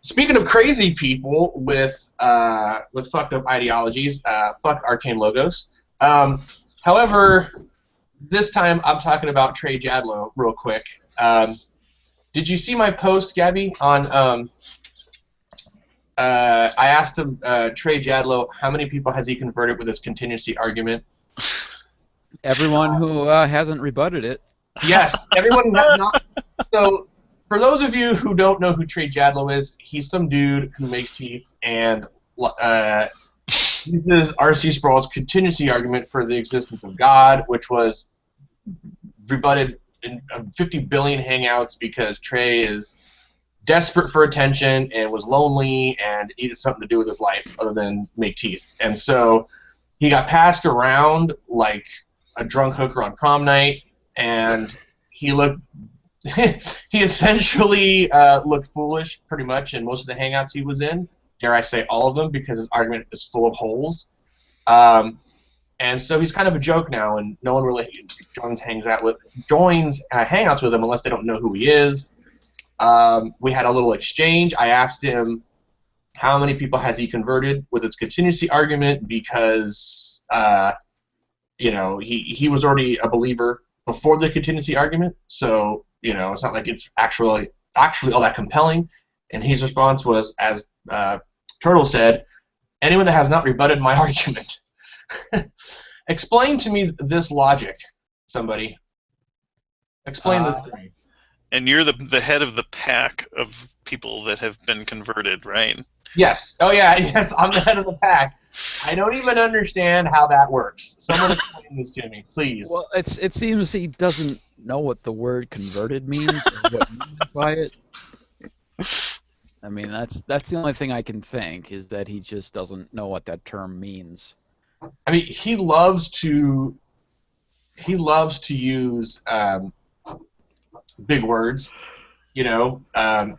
Speaking of crazy people with fucked up ideologies, fuck Arcane Logos. However, this time I'm talking about Trey Jadlow real quick. Did you see my post, Gabby, on I asked him, Trey Jadlow, how many people has he converted with his contingency argument? Everyone who hasn't rebutted it. Yes, everyone who has not. So, for those of you who don't know who Trey Jadlow is, he's some dude who makes teeth and uses R.C. Sproul's contingency argument for the existence of God, which was rebutted in 50 billion hangouts because Trey is desperate for attention and was lonely and needed something to do with his life other than make teeth. And so he got passed around like a drunk hooker on prom night, and he essentially looked foolish pretty much in most of the hangouts he was in. Dare I say all of them, because his argument is full of holes. And so he's kind of a joke now, and no one really joins hangouts with him unless they don't know who he is. We had a little exchange. I asked him How many people has he converted with its contingency argument? Because he was already a believer before the contingency argument, so it's not like it's actually all that compelling. And his response was, as Turtle said, anyone that has not rebutted my argument. Explain to me this logic, somebody. Explain this to me. And you're the head of the pack of people that have been converted, right? Yes. Oh, yeah, yes, I'm the head of the pack. I don't even understand how that works. Someone explain this to me, please. Well, it seems he doesn't know what the word converted means or what means by it. I mean, that's the only thing I can think, is that he just doesn't know what that term means. I mean, he loves to use big words. I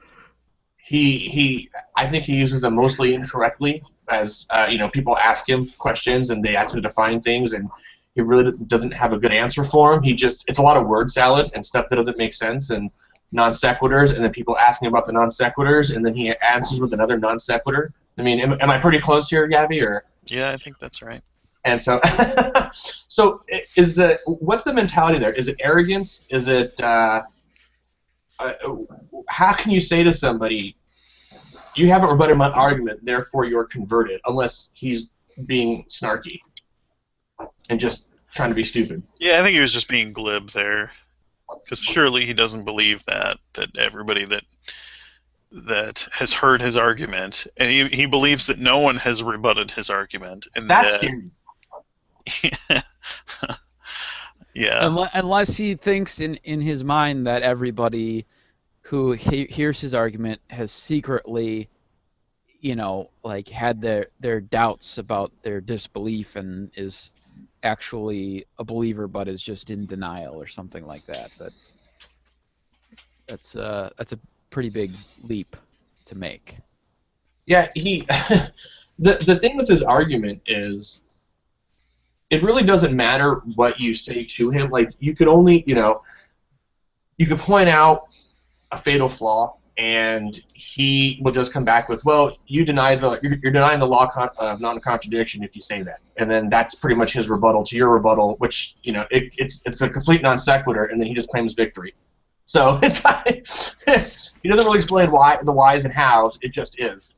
think he uses them mostly incorrectly. As people ask him questions and they ask him to define things, and he really doesn't have a good answer for them. It's a lot of word salad and stuff that doesn't make sense, and non sequiturs, and then people asking about the non sequiturs, and then he answers with another non sequitur. I mean, am I pretty close here, Gabby? Or Yeah, I think that's right. and so, what's the mentality there? Is it arrogance? Is it how can you say to somebody, you haven't rebutted my argument, therefore you're converted, unless he's being snarky and just trying to be stupid? Yeah, I think he was just being glib there, because surely he doesn't believe that everybody that has heard his argument, and he believes that no one has rebutted his argument. And that's scary. Yeah. Unless he thinks in his mind that everybody who hears his argument has secretly, had their doubts about their disbelief and is actually a believer but is just in denial or something like that. That's a pretty big leap to make. Yeah, the thing with his argument is, it really doesn't matter what you say to him. Like, you could only, you could point out a fatal flaw, and he will just come back with, well, you're denying the law of non-contradiction if you say that. And then that's pretty much his rebuttal to your rebuttal, which, it's a complete non sequitur, and then he just claims victory. So he doesn't really explain the whys and hows. It just is.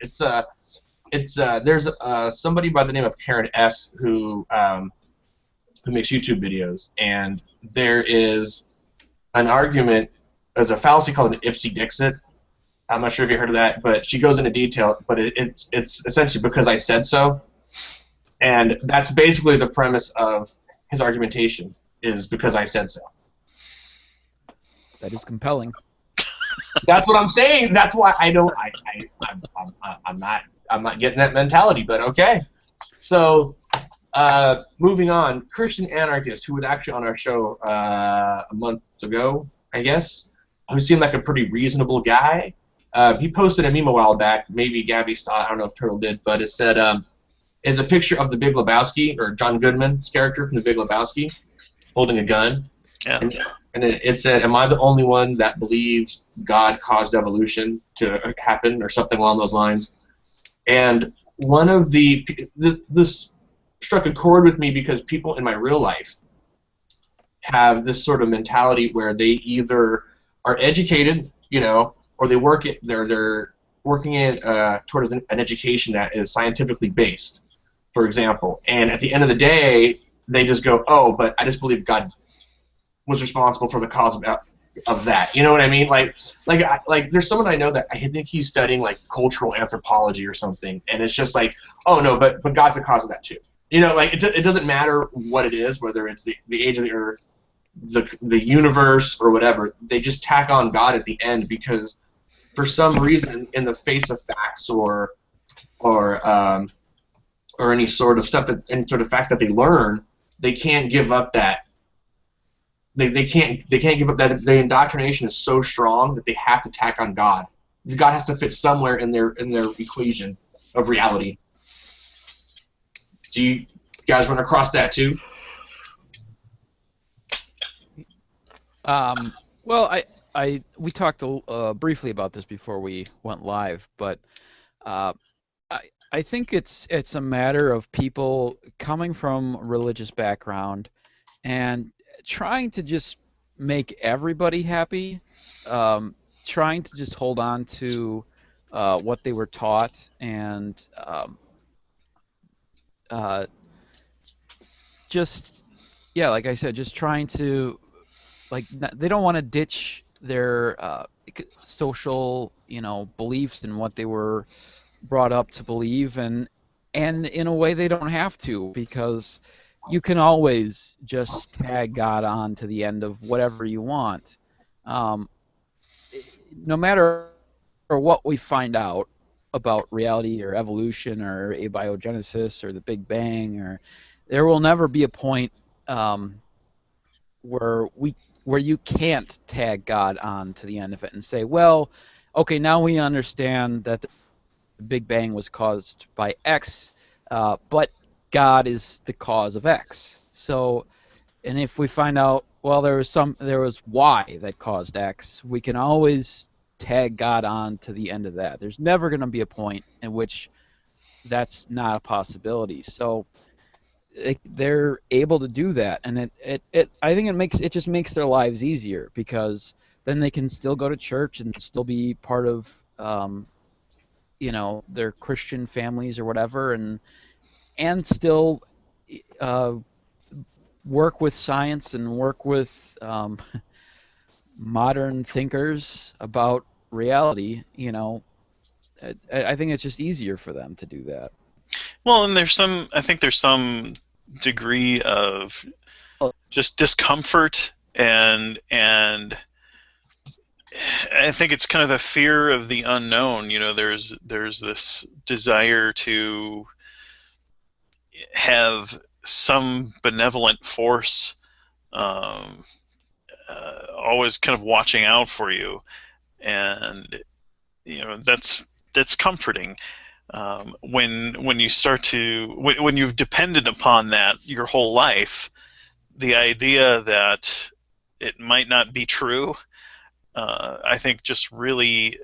There's somebody by the name of Karen S. who makes YouTube videos, and there is an argument. There's a fallacy called an Ipsy-Dixit. I'm not sure if you heard of that, but she goes into detail. But it's essentially because I said so, and that's basically the premise of his argumentation, is because I said so. That is compelling. That's what I'm saying. That's why I'm not getting that mentality. But okay, so. Moving on, Christian Anarchist, who was actually on our show a month ago, I guess, who seemed like a pretty reasonable guy. He posted a meme a while back. Maybe Gabby saw it. I don't know if Turtle did, but it said, is a picture of the Big Lebowski, or John Goodman's character from the Big Lebowski, holding a gun. Yeah. And it said, am I the only one that believes God caused evolution to happen, or something along those lines? And one of this struck a chord with me, because people in my real life have this sort of mentality where they either are educated, or they're working in towards an education that is scientifically based, for example. And at the end of the day, they just go, oh, but I just believe God was responsible for the cause of that. You know what I mean? Like there's someone I know that I think he's studying like cultural anthropology or something, and it's just like, oh no, but God's the cause of that too. It doesn't matter what it is, whether it's the age of the earth, the universe, or whatever. They just tack on God at the end, because for some reason, in the face of facts or any sort of facts that they learn, they can't give up that. They can't give up that. The indoctrination is so strong that they have to tack on God. God has to fit somewhere in their equation of reality. Do you guys run across that too? Well, we talked briefly about this before we went live, but I think it's a matter of people coming from religious background and trying to just make everybody happy, um, trying to just hold on to what they were taught, and uh, just yeah, like I said, just trying to they don't want to ditch their social beliefs and what they were brought up to believe, and in a way they don't have to, because you can always just tag God on to the end of whatever you want. Um, no matter what we find out about reality or evolution or abiogenesis or the Big Bang, or there will never be a point um, where you can't tag God on to the end of it and say, well, okay, now we understand that the Big Bang was caused by X, but God is the cause of X. So, and if we find out, well, there was Y that caused X, we can always tag God on to the end of that. There's never going to be a point in which that's not a possibility. So they're able to do that, and it I think it just makes their lives easier, because then they can still go to church and still be part of their Christian families or whatever, and still uh, work with science and work with modern thinkers about reality. I think it's just easier for them to do that. Well, and I think there's some degree of just discomfort, and I think it's kind of the fear of the unknown. There's this desire to have some benevolent force always kind of watching out for you, and that's comforting. When you start to when you've depended upon that your whole life, the idea that it might not be true, I think just really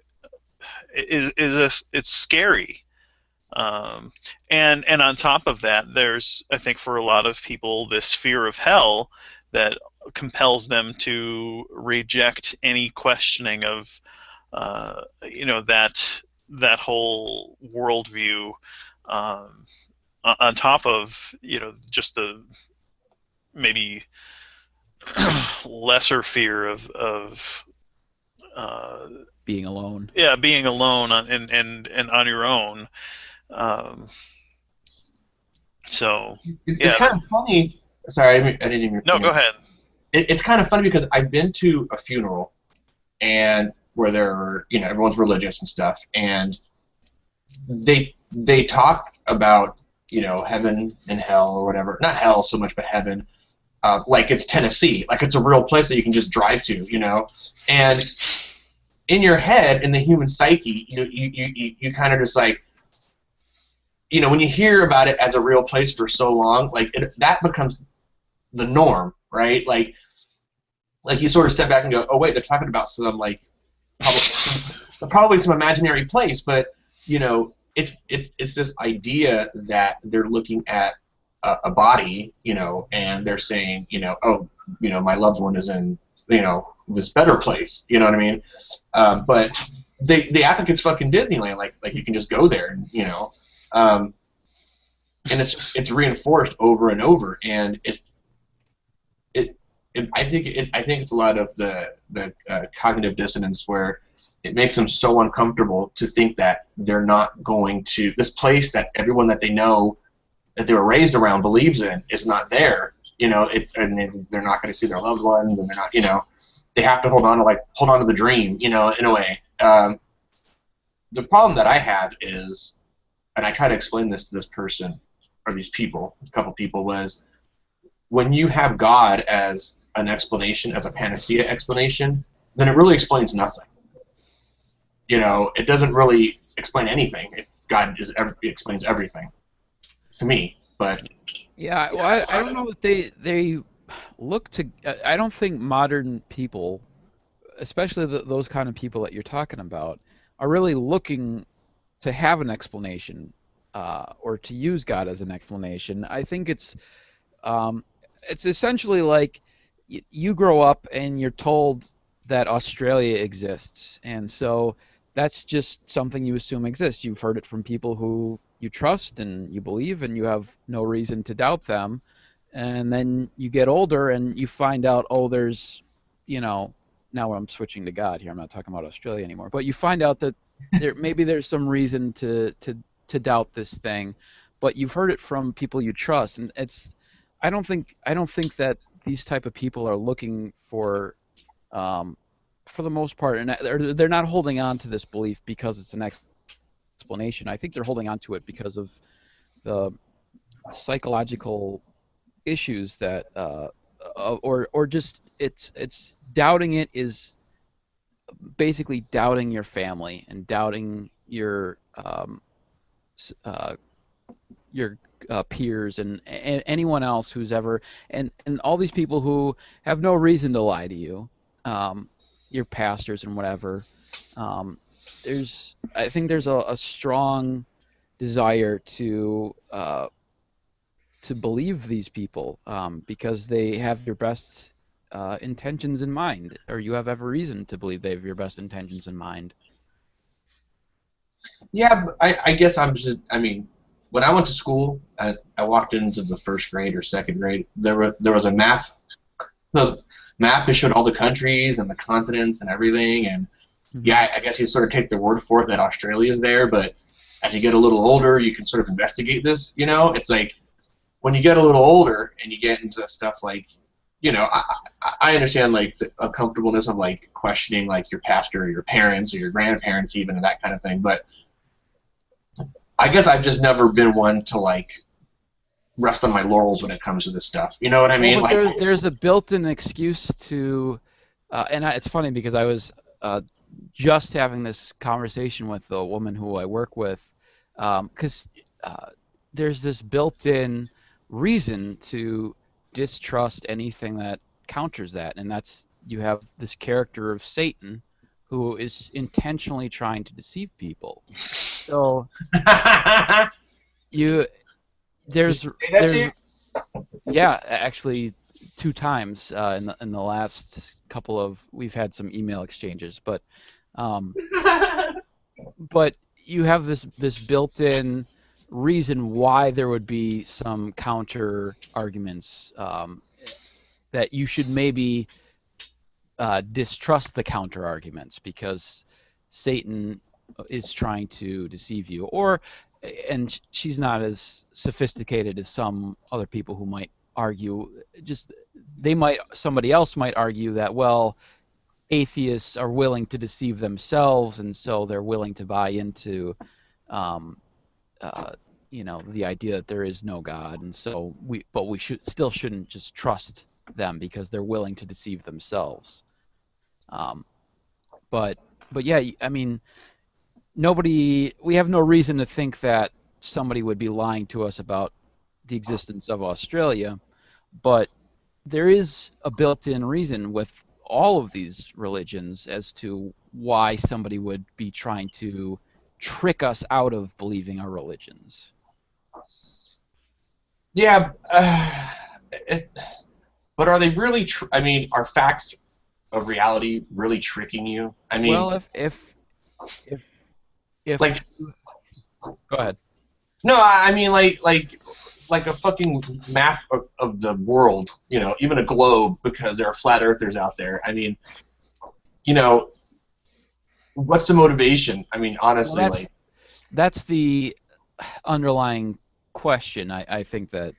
it's scary. And on top of that, there's, I think, for a lot of people, this fear of hell that compels them to reject any questioning of that whole worldview, on top of just the maybe lesser fear of Being alone. being alone and on your own. Um, so It's kind of funny. Sorry, I didn't even. No, go ahead. It's kind of funny because I've been to a funeral, and where everyone's religious and stuff, and they talk about heaven and hell or whatever. Not hell so much, but heaven. Like it's Tennessee, like it's a real place that you can just drive to, and in your head, in the human psyche, you kind of just like, when you hear about it as a real place for so long, like that becomes the norm, right? Like you sort of step back and go, oh wait, they're talking about some like probably some imaginary place, but it's this idea that they're looking at a body, and they're saying, oh, my loved one is in, this better place, you know what I mean? But they act like it's fucking Disneyland, like you can just go there, and it's reinforced over and over, and I think it's a lot of the cognitive dissonance where it makes them so uncomfortable to think that they're not going to this place that everyone that they know that they were raised around believes in is not there, and they're not going to see their loved ones, and they're not, they have to hold on to the dream, in a way. The problem that I have is, and I try to explain this to this person or these people, a couple people, was when you have God as an explanation, as a panacea explanation, then it really explains nothing. It doesn't really explain anything if God explains everything to me. But yeah, well, I don't know that they look to. I don't think modern people, especially those kind of people that you're talking about, are really looking to have an explanation, or to use God as an explanation. I think um, it's essentially like you grow up and you're told that Australia exists, and so that's just something you assume exists. You've heard it from people who you trust and you believe, and you have no reason to doubt them. And then you get older and you find out, oh, there's, you know, now I'm switching to God here. I'm not talking about Australia anymore. But you find out that maybe there's some reason to doubt this thing, but you've heard it from people you trust, and it's I don't think that these type of people are looking um, for the most part, and they're not holding on to this belief because it's an explanation. I think they're holding on to it because of the psychological issues that, or just it's doubting it is basically doubting your family and doubting uh, your peers and anyone else who's ever and all these people who have no reason to lie to you, um, your pastors and whatever. Um, I think there's a strong desire to believe these people, because they have your best intentions in mind, or you have every reason to believe they have your best intentions in mind. Yeah, but I guess I'm just. I mean, when I went to school, I walked into the first grade or second grade. There was a map. There was a map that showed all the countries and the continents and everything. And Mhm. yeah, I guess you sort of take their word for it that Australia is there. But as you get a little older, you can sort of investigate this. It's like when you get a little older and you get into stuff like, I understand like the uncomfortableness of like questioning like your pastor or your parents or your grandparents even and that kind of thing. But I guess I've just never been one to like rest on my laurels when it comes to this stuff. You know what I Well, mean? but Like, there's a built-in excuse to, it's funny because I was just having this conversation with the woman who I work with, because there's this built-in reason to distrust anything that counters that, and that's you have this character of Satan who is intentionally trying to deceive people. So you you there's say that to there's you? yeah, actually, two times in the last couple of we've had some email exchanges, um, but you have this built-in reason why there would be some counter arguments, that you should maybe distrust the counter arguments because Satan is trying to deceive you, and she's not as sophisticated as some other people who might argue. Just somebody else might argue that, well, atheists are willing to deceive themselves, and so they're willing to buy into, um, uh, the idea that there is no God, and so we shouldn't just trust them because they're willing to deceive themselves. Um, but but yeah, I mean, we have no reason to think that somebody would be lying to us about the existence of Australia, but there is a built-in reason with all of these religions as to why somebody would be trying to trick us out of believing our religions. Yeah, it, but are they really? I mean, are facts of reality really tricking you? I mean, Well, if if like, go ahead. no, I mean like a fucking map of the world. Even a globe, because there are flat earthers out there. I mean, you know, what's the motivation? I mean, Well, honestly, like. that's the underlying question. I think that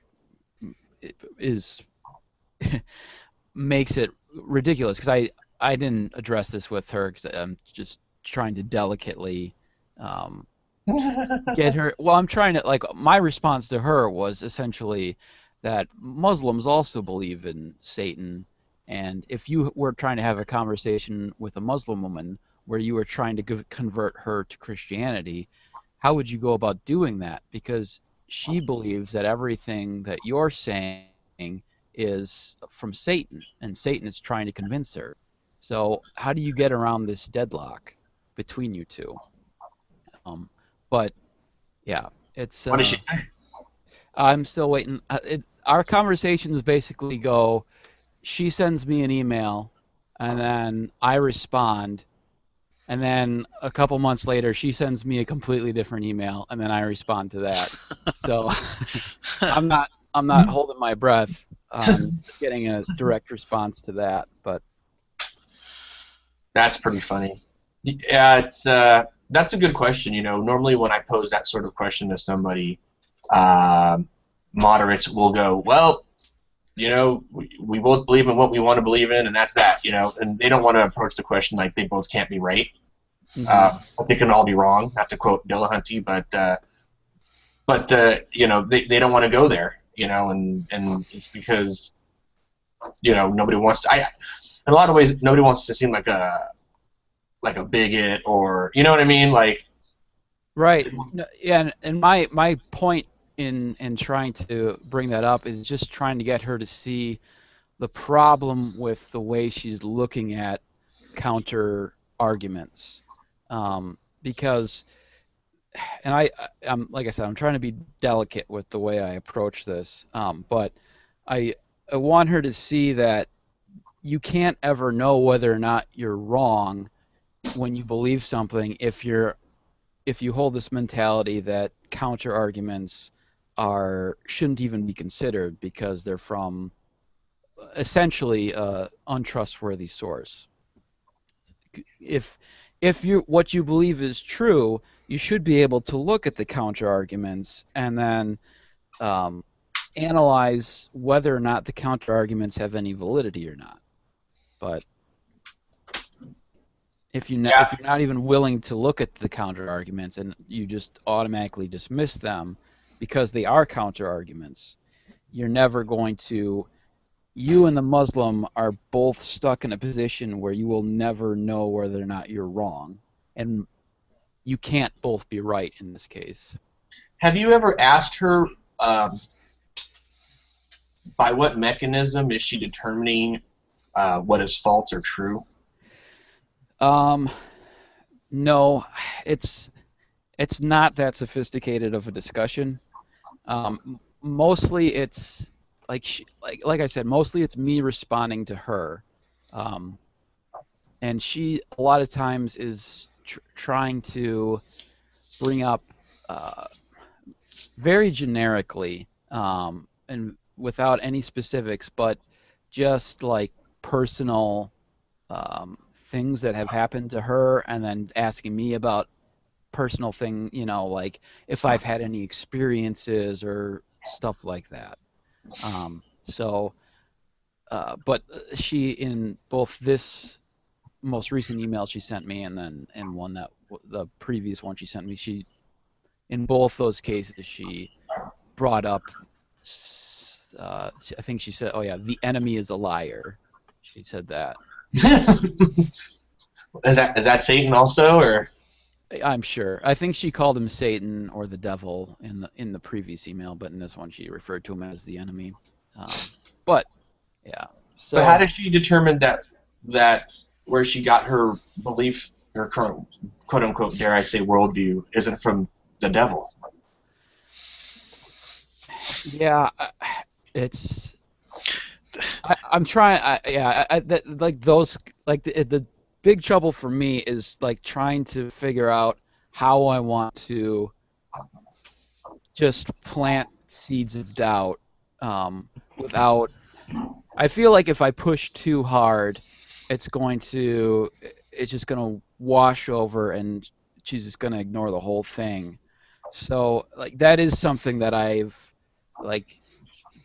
is makes it ridiculous because I didn't address this with her because I'm just trying to delicately, um, get her. Well, I'm trying to, like, my response to her was essentially that Muslims also believe in Satan, and if you were trying to have a conversation with a Muslim woman where you were trying to convert her to Christianity, how would you go about doing that? Because she believes that everything that you're saying is from Satan, and Satan is trying to convince her. So how do you get around this deadlock between you two? Um, But yeah, it's What is she? I'm still waiting. Our conversations basically go. She sends me an email, and then I respond, and then a couple months later, she sends me a completely different email, and then I respond to that. So I'm not holding my breath on getting a direct response to that, but That's pretty funny. Yeah, it's that's a good question. Normally when I pose that sort of question to somebody, uh, moderates will go, well, we both believe in what we want to believe in, and that's that. And they don't want to approach the question like they both can't be right, mhm. but they can all be wrong. Not to quote Dillahunty, but they don't want to go there. And it's because nobody wants to. In a lot of ways, nobody wants to seem like a bigot, or you know what I mean, like. Right. No, yeah, and my point in trying to bring that up is just trying to get her to see the problem with the way she's looking at counter arguments, because and I'm like I said, I'm trying to be delicate with the way I approach this, but I I want her to see that you can't ever know whether or not you're wrong when you believe something if you hold this mentality that counter arguments are shouldn't even be considered because they're from essentially a untrustworthy source. If you what you believe is true, you should be able to look at the counter arguments and then um, analyze whether or not the counter arguments have any validity or not. But Yeah. if you're not even willing to look at the counter arguments and you just automatically dismiss them because they are counter arguments, you're never going to. You and the Muslim are both stuck in a position where you will never know whether or not you're wrong, and you can't both be right in this case. Have you ever asked her, um, by what mechanism is she determining what is false or true? Um, no, it's it's not that sophisticated of a discussion. Mostly it's like I said, mostly it's me responding to her, um, and she a lot of times is trying to bring up uh, very generically and without any specifics, but just like personal things that have happened to her, and then asking me about personal thing, like if I've had any experiences or stuff like that. So, but she in both this most recent email she sent me, and then in one that the previous one she sent me, she in both those cases she brought up. I think she said, "Oh yeah, the enemy is a liar." She said that. Is that Satan also, or? I'm sure. I think she called him Satan or the devil in the previous email, but in this one she referred to him as the enemy. But yeah, But how so does she determine that where she got her belief or quote unquote, dare I say, worldview isn't from the devil? yeah, it's I'm trying. Like those like the big trouble for me is like trying to figure out how I want to just plant seeds of doubt without. I feel like if I push too hard, it's just going to wash over, and she's just going to ignore the whole thing. So like that is something that I've like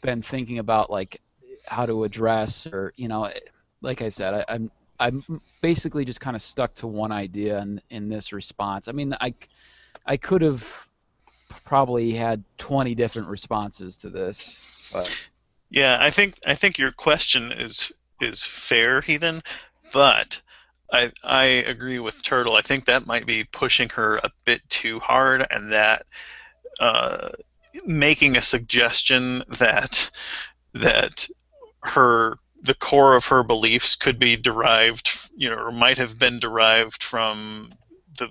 been thinking about, like how to address, or like I said, I'm basically just kind of stuck to one idea in this response. I mean, I could have probably had 20 different responses to this, but Yeah, I think your question is fair, Heathen, but I agree with Turtle. I think that might be pushing her a bit too hard, and that uh, making a suggestion that her the core of her beliefs could be derived, or might have been derived from the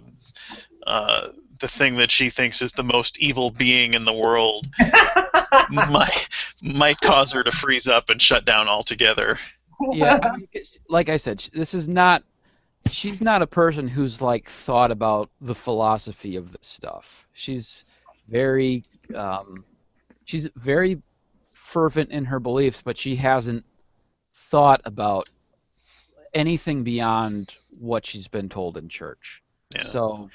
uh, the thing that she thinks is the most evil being in the world might cause her to freeze up and shut down altogether. Yeah, I mean, like I said, this is not. She's not a person who's like thought about the philosophy of this stuff. Very, um, she's very fervent in her beliefs, but she hasn't thought about anything beyond what she's been told in church. Yeah. So,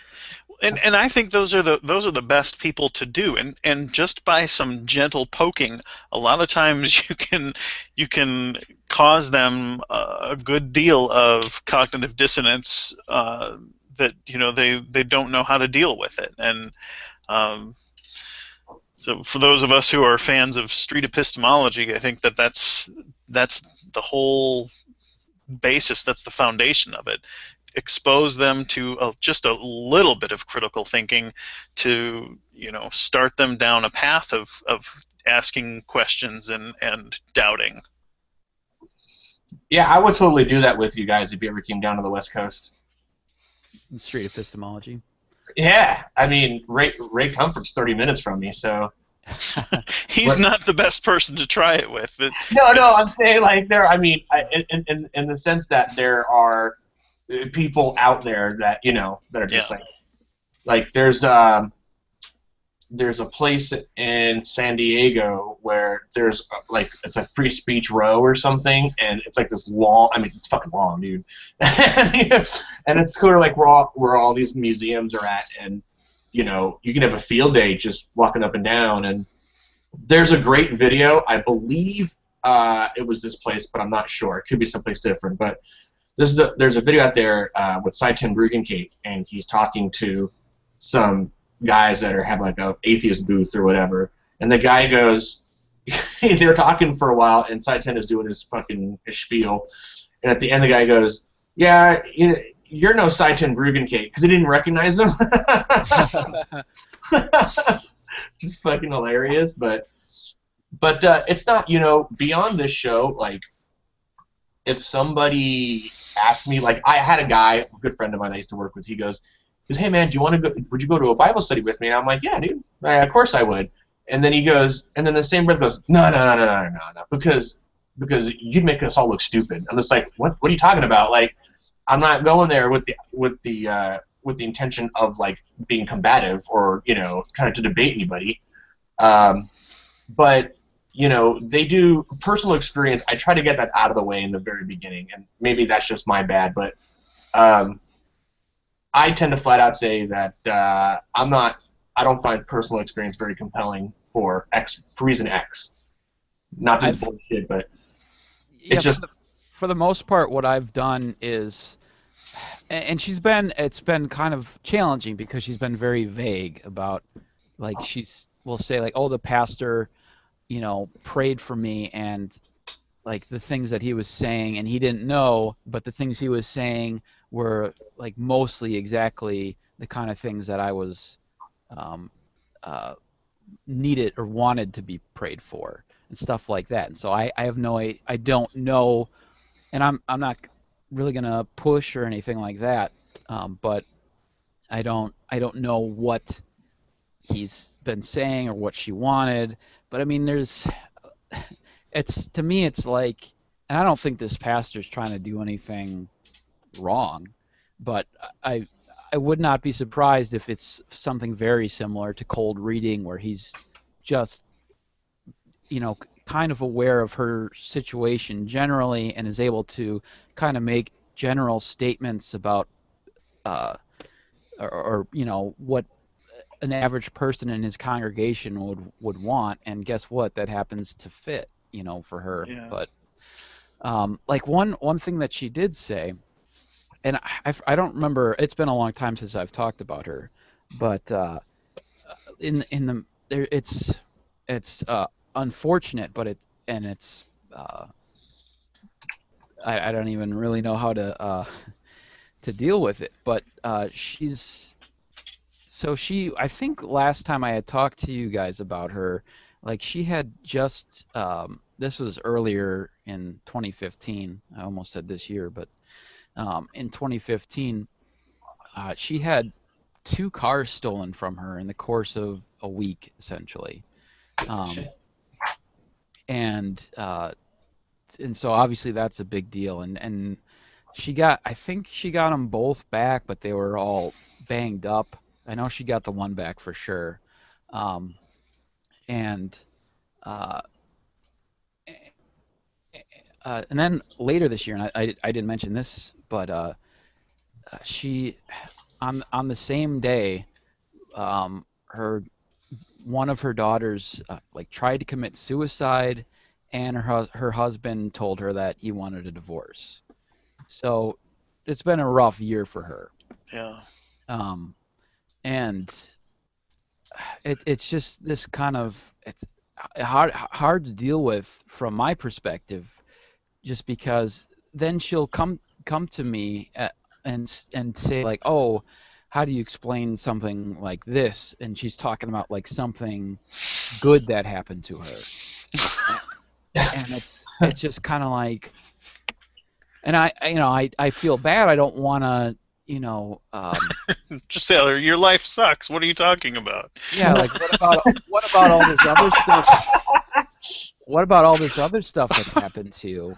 And I think those are the best people to do, and just by some gentle poking, a lot of times you can cause them a good deal of cognitive dissonance, that they don't know how to deal with it. And so for those of us who are fans of street epistemology, I think that's the whole basis. That's the foundation of it. Expose them to just a little bit of critical thinking to start them down a path of asking questions and doubting. Yeah, I would totally do that with you guys if you ever came down to the West Coast. street epistemology. Yeah, I mean, Ray Comfort's 30 minutes from me, so. He's not the best person to try it with. But No, I'm saying like there. I mean, in the sense that there are people out there that that are just like there's a place in San Diego where there's it's a free speech row or something, and it's like this long. I mean, it's fucking long, dude. And it's clear like where all these museums are at, and you can have a field day just walking up and down. And there's a great video. I believe it was this place, but I'm not sure. It could be someplace different. But there's a video out there with Seitan Bruggencake, and he's talking to some guys that have like a atheist booth or whatever. And the guy goes, they're talking for a while, and Seitan is doing his spiel. And at the end, the guy goes, "Yeah, you're no Seitan Bruggencake," because he didn't recognize him. Just fucking hilarious. But it's not, beyond this show, like, if somebody asked me, like, I had a guy, a good friend of mine I used to work with, he goes, "Hey man, would you go to a Bible study with me?" And I'm like, "Yeah, dude, of course I would." And then he goes, and then the same breath goes, No, because you'd make us all look stupid. I'm just like, what are you talking about? Like, I'm not going there with the intention of like being combative or trying to debate anybody. But they do personal experience. I try to get that out of the way in the very beginning, and maybe that's just my bad, but I tend to flat out say that I don't find personal experience very compelling for reason X. Not to bullshit, but it's just for the most part, what I've done is, and it's been kind of challenging because she's been very vague about, like, will say like, "Oh, the pastor, prayed for me," and like the things that he was saying, and he didn't know, but the things he was saying were like mostly exactly the kind of things that I was needed or wanted to be prayed for and stuff like that. And so I don't know, and I'm not really gonna push or anything like that, but I don't know what he's been saying or what she wanted. But I mean, to me it's like, and I don't think this pastor's trying to do anything wrong, but I would not be surprised if it's something very similar to cold reading, where he's just kind of aware of her situation generally and is able to kind of make general statements about or what an average person in his congregation would want, and guess what, that happens to fit for her. Yeah. But like one thing that she did say, and I don't remember, it's been a long time since I've talked about her, but it's unfortunate, but it's I don't even really know how to deal with it. But I think last time I had talked to you guys about her, like, she had just this was earlier in 2015. I almost said this year, but in 2015, she had 2 cars stolen from her in the course of a week, essentially. Um, and and so obviously that's a big deal. And I think she got them both back, but they were all banged up. I know she got the one back for sure. Um, and uh, and then later this year, and I didn't mention this, but she on the same day, her one of her daughters like tried to commit suicide, and her husband told her that he wanted a divorce. So it's been a rough year for her. Yeah. Um, and it's just this kind of it's hard to deal with from my perspective, just because then she'll come to me and say like, oh, how do you explain something like this? And she's talking about like something good that happened to her, and it's just kind of like, and I feel bad. I don't want to, Just say, your life sucks. What are you talking about? yeah, like what about all this other stuff? What about all this other stuff that's happened to you?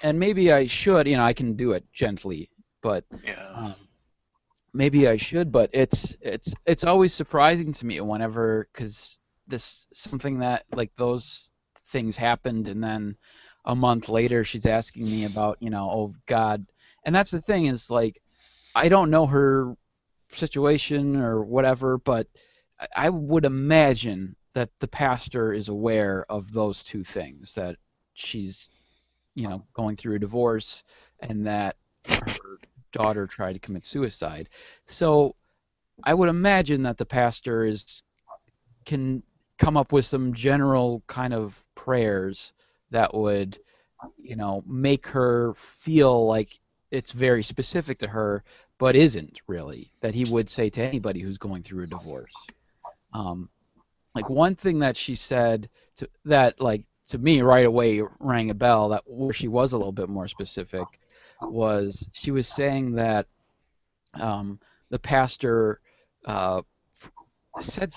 And maybe I should, I can do it gently, but Yeah. maybe I should. But it's always surprising to me whenever, because this something that like those things happened, and then a month later she's asking me about, oh God. And that's the thing, is like, I don't know her situation or whatever, but I would imagine that the pastor is aware of those two things, that she's, going through a divorce, and that her daughter tried to commit suicide. So I would imagine that the pastor can come up with some general kind of prayers that would, make her feel like it's very specific to her, but isn't really, that he would say to anybody who's going through a divorce. Um, like one thing that she said that like to me right away rang a bell, that where she was a little bit more specific, was she was saying that the pastor uh, said,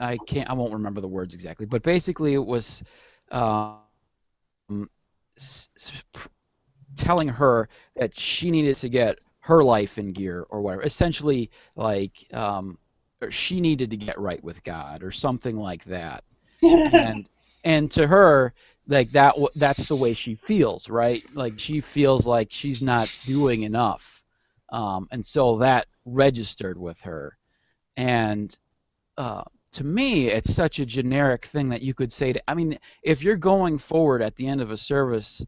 I won't remember the words exactly, but basically it was um, s- telling her that she needed to get her life in gear or whatever. Essentially, like, or she needed to get right with God or something like that. And and to her, like that's the way she feels, right? Like she feels like she's not doing enough, and so that registered with her. And uh, to me, it's such a generic thing that you could say to. I mean, if you're going forward at the end of a service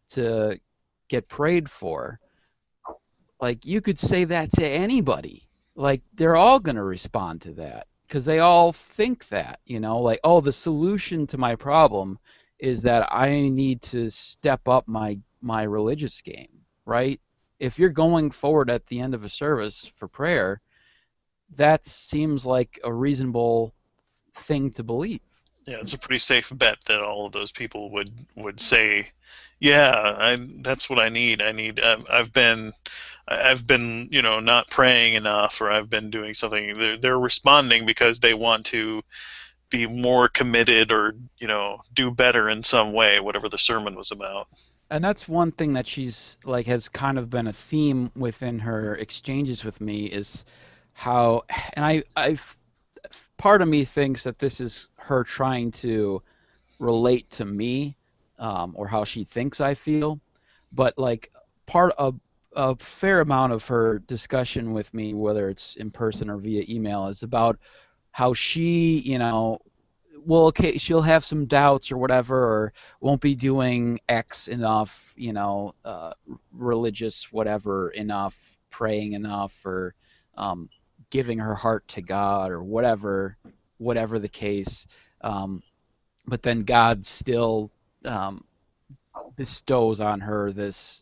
to get prayed for, like you could say that to anybody. Like they're all going to respond to that because they all think that, like, oh, the solution to my problem is that I need to step up my religious game, right? If you're going forward at the end of a service for prayer, that seems like a reasonable thing to believe. Yeah, it's a pretty safe bet that all of those people would say, "Yeah, that's what I need. I've been, not praying enough, or I've been doing something." They're responding because they want to be more committed, or do better in some way, whatever the sermon was about. And that's one thing that she's like has kind of been a theme within her exchanges with me, is how, and I part of me thinks that this is her trying to relate to me, or how she thinks I feel, but like part of a fair amount of her discussion with me, whether it's in person or via email, is about how she, will, okay, she'll have some doubts or whatever, or won't be doing X enough, religious whatever enough, praying enough, or um, giving her heart to God, or whatever the case. Um, but then God still um, bestows on her this,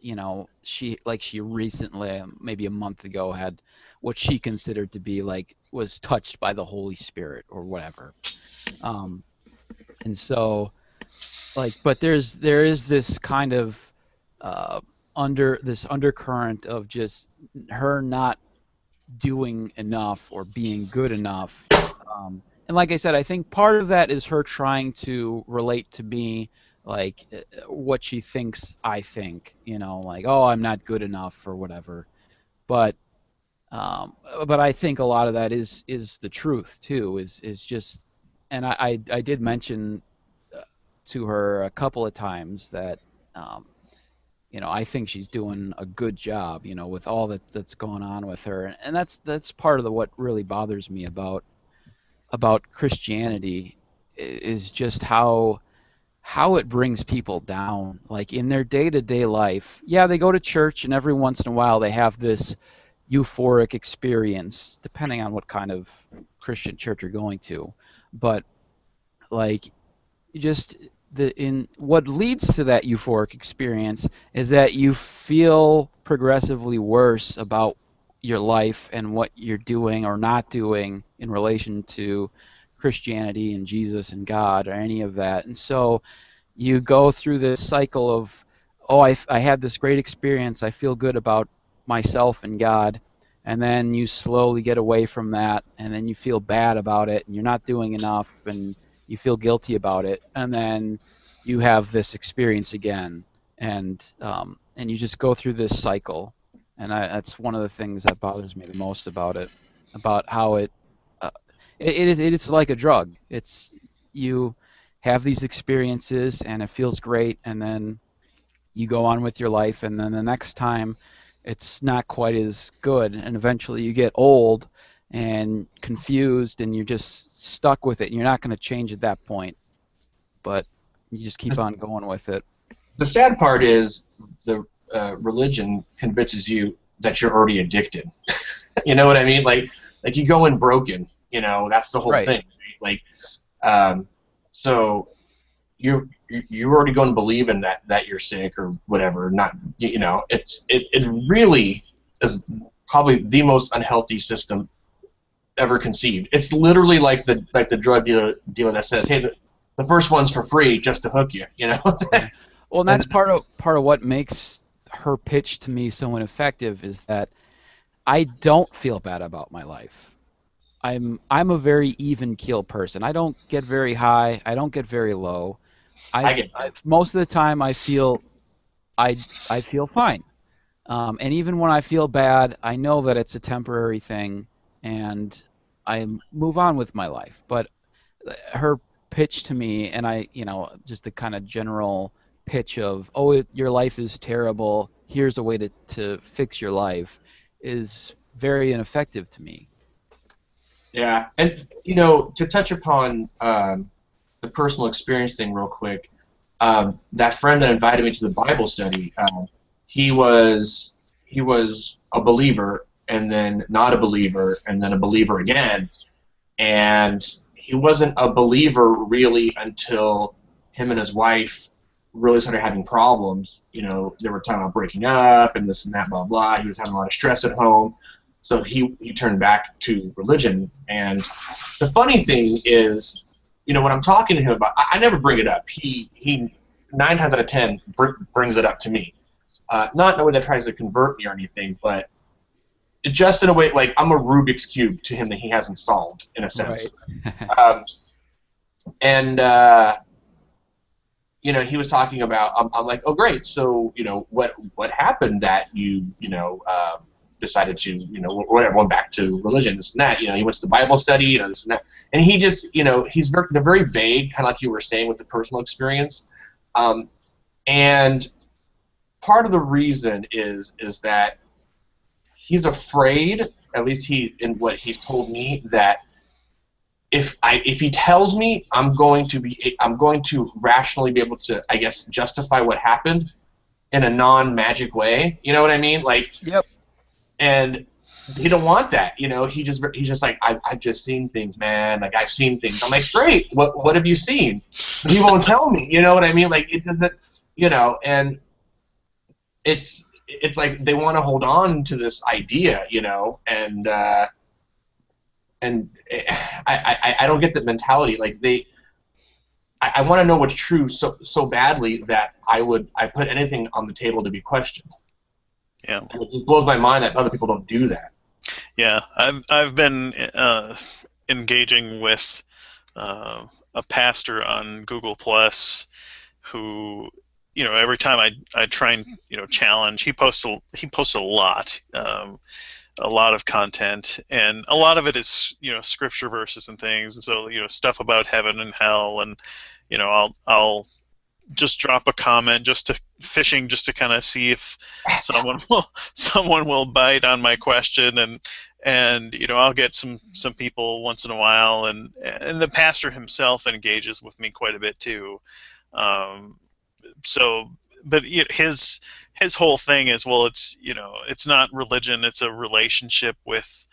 she recently, maybe a month ago, had what she considered to be like, was touched by the Holy Spirit or whatever. Um, and so, like, but there is this kind of uh, undercurrent of just her not doing enough or being good enough. And like I said, I think part of that is her trying to relate to me, like what she thinks I think, like, oh, I'm not good enough or whatever. But um, but I think a lot of that is the truth too. Is just, and I did mention uh, to her a couple of times that um, I think she's doing a good job, with all that's going on with her, and that's part of what really bothers me about Christianity is just how it brings people down, like in their day-to-day life. Yeah, they go to church, and every once in a while they have this euphoric experience, depending on what kind of Christian church you're going to. But like, just in what leads to that euphoric experience is that you feel progressively worse about your life and what you're doing or not doing in relation to Christianity and Jesus and God or any of that. And so you go through this cycle of, oh, I had this great experience, I feel good about myself and God, and then you slowly get away from that, and then you feel bad about it, and you're not doing enough, and you feel guilty about it, and then you have this experience again, and you just go through this cycle, and that's one of the things that bothers me the most about it, about how uh, it's like a drug. It's you have these experiences and it feels great, and then you go on with your life, and then the next time it's not quite as good, and eventually you get old and confused, and you're just stuck with it, and you're not going to change at that point, but you just keep on going with it. The sad part is the religion convinces you that you're already addicted. You know what I mean? Like you go in broken. That's the whole Right. thing. Like, so you're already going to believe in that you're sick or whatever. Not it really is probably the most unhealthy system ever conceived. It's literally like the drug dealer that says, hey, the first one's for free just to hook you. Well, and that's And part of what makes her pitch to me so ineffective is that I don't feel bad about my life. I'm a very even keel person. I don't get very high. I don't get very low. I get that. Most of the time I feel fine. And even when I feel bad, I know that it's a temporary thing, and I move on with my life. But her pitch to me, and just the kind of general pitch of, oh, your life is terrible, here's a way to fix your life, is very ineffective to me. Yeah, and to touch upon the personal experience thing real quick, that friend that invited me to the Bible study, he was a believer and then not a believer and then a believer again, and he wasn't a believer really until him and his wife really started having problems. They were talking about breaking up and this and that, blah blah. He was having a lot of stress at home, so he turned back to religion. And the funny thing is, when I'm talking to him about, I never bring it up. He 9 times out of 10 brings it up to me. Not in a way that tries to convert me or anything, but just in a way like I'm a Rubik's Cube to him that he hasn't solved, in a sense. Right. And he was talking about. I'm like, oh great. So what happened that you decided to whatever, went back to religion, this and that. He went to the Bible study, this and that. And he just they're very vague, kind of like you were saying with the personal experience. And part of the reason is that he's afraid, at least in what he's told me, that if he tells me, I'm going to rationally be able to, I guess, justify what happened in a non-magic way. You know what I mean? Like, Yep. And he don't want that. He's just like, I've just seen things, man. Like, I've seen things. I'm like, great. What have you seen? But he won't tell me. You know what I mean? Like, it doesn't. And it's like they want to hold on to this idea, and I don't get that mentality. Like I want to know what's true so badly that I put anything on the table to be questioned. Yeah. And it just blows my mind that other people don't do that. Yeah, I've been engaging with a pastor on Google Plus who, every time I try and challenge, he posts a lot of content, and a lot of it is scripture verses and things, and so stuff about heaven and hell, and I'll just drop a comment just to fishing just to kind of see if someone will bite on my question, and I'll get some people once in a while, and the pastor himself engages with me quite a bit too. So but his whole thing is, well, it's not religion, it's a relationship with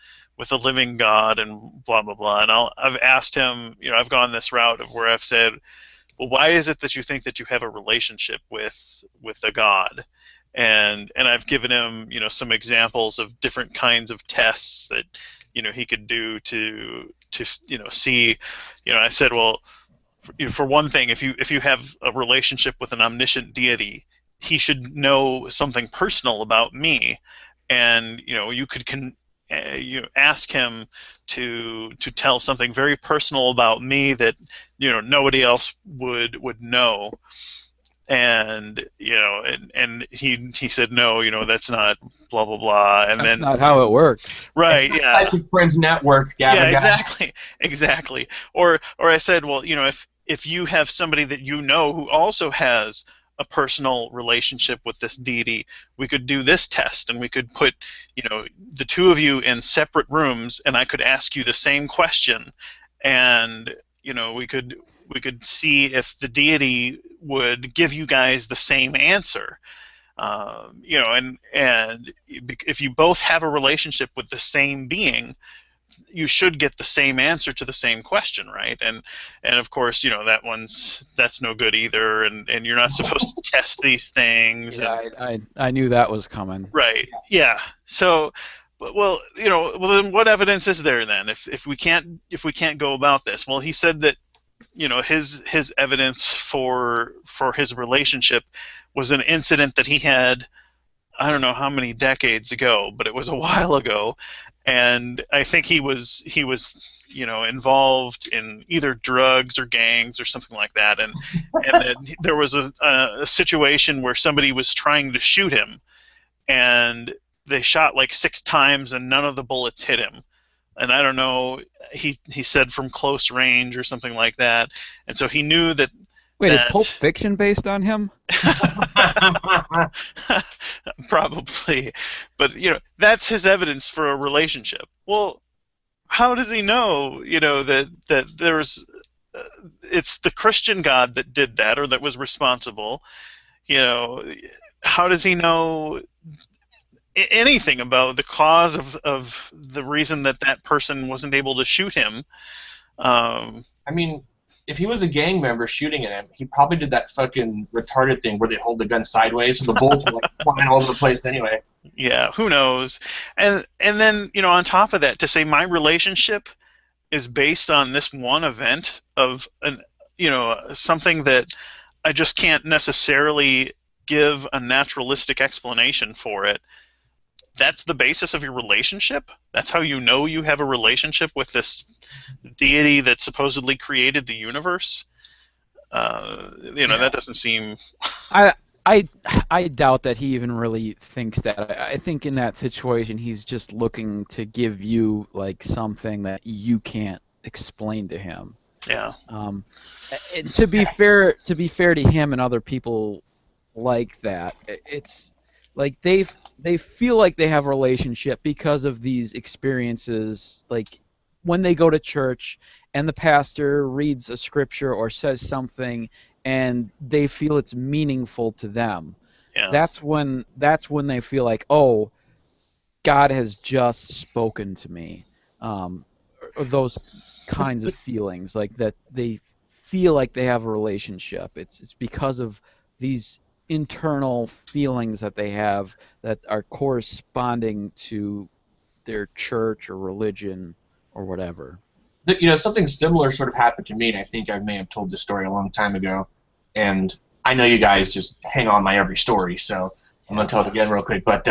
a living God, and blah blah blah. And I've asked him, I've gone this route of where I've said, well, why is it that you think that you have a relationship with a God? And I've given him some examples of different kinds of tests that he could do to see. I said, well, for one thing, if you have a relationship with an omniscient deity, he should know something personal about me, and you could ask him to tell something very personal about me that nobody else would know, and and he said, no, that's not blah blah blah, and That's then not how it works. right, It's not yeah. like a friends network, Yeah, Gavin. exactly. Or I said, well, if you have somebody that who also has a personal relationship with this deity, we could do this test, and we could put, the two of you in separate rooms, and I could ask you the same question, and we could see if the deity would give you guys the same answer. And if you both have a relationship with the same being, you should get the same answer to the same question, right? And of course, that's no good either, and you're not supposed to test these things. Yeah, And I knew that was coming. right, yeah. So, well, then what evidence is there then if we can't go about this? Well, he said that his evidence for his relationship was an incident that he had, I don't know how many decades ago, but it was a while ago, and I think he was involved in either drugs or gangs or something like that, and then there was a situation where somebody was trying to shoot him, and they shot like 6 times and none of the bullets hit him. And I don't know, he said from close range or something like that, and so he knew that. Wait, is Pulp Fiction based on him? Probably, but that's his evidence for a relationship. Well, how does he know that there's it's the Christian God that did that, or that was responsible? How does he know anything about the cause of the reason that person wasn't able to shoot him? I mean, if he was a gang member shooting at him, he probably did that fucking retarded thing where they hold the gun sideways, so the bullets are like flying all over the place anyway. Yeah, who knows? And then on top of that, to say my relationship is based on this one event of something that I just can't necessarily give a naturalistic explanation for it. That's the basis of your relationship? That's how you know you have a relationship with this deity that supposedly created the universe? That doesn't seem... I doubt that he even really thinks that. I think in that situation he's just looking to give you like something that you can't explain to him. Yeah. And to be fair to him and other people like that, it's like they feel like they have a relationship because of these experiences, like when they go to church and the pastor reads a scripture or says something and they feel it's meaningful to them. Yeah. That's when they feel like, oh, God has just spoken to me. Or those kinds of feelings, like that they feel like they have a relationship. It's because of these internal feelings that they have that are corresponding to their church or religion or whatever. Something similar sort of happened to me, and I think I may have told this story a long time ago. And I know you guys just hang on my every story, so I'm going to tell it again real quick. But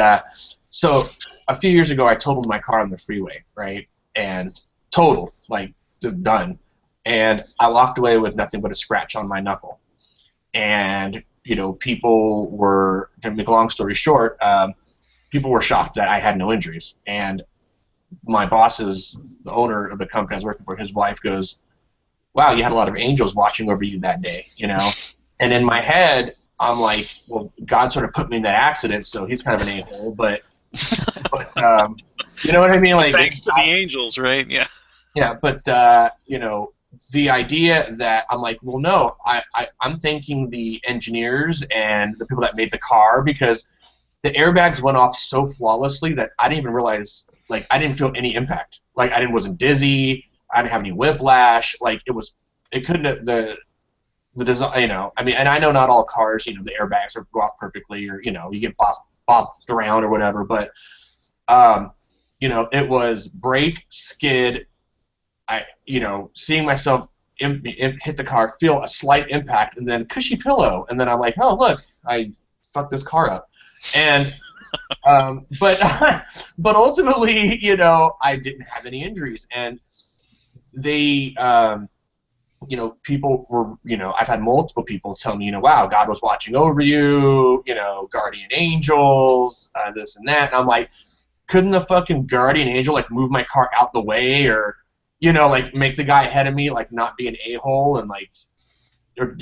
so a few years ago, I totaled my car on the freeway, right? And totaled, like, just done. And I walked away with nothing but a scratch on my knuckle. And, people were, to make a long story short, people were shocked that I had no injuries. And my boss's, the owner of the company I was working for, his wife goes, wow, you had a lot of angels watching over you that day, And in my head, I'm like, well, God sort of put me in that accident, so he's kind of an a-hole, but you know what I mean? Like, thanks to the angels, right? Yeah. Yeah, but the idea that I'm like, well, no, I'm thanking the engineers and the people that made the car, because the airbags went off so flawlessly that I didn't even realize, like, I didn't feel any impact. Like, wasn't dizzy, I didn't have any whiplash. Like, it couldn't have, the design, I mean, and I know not all cars, the airbags go off perfectly, or, you get bopped around or whatever, but, it was brake, skid, seeing myself hit the car, feel a slight impact, and then cushy pillow, and then I'm like, oh, look, I fucked this car up. And, but ultimately, I didn't have any injuries, and they, people were, I've had multiple people tell me, wow, God was watching over you, guardian angels, this and that. And I'm like, couldn't the fucking guardian angel, like, move my car out the way, or, like, make the guy ahead of me, like, not be an a-hole, and, like, or,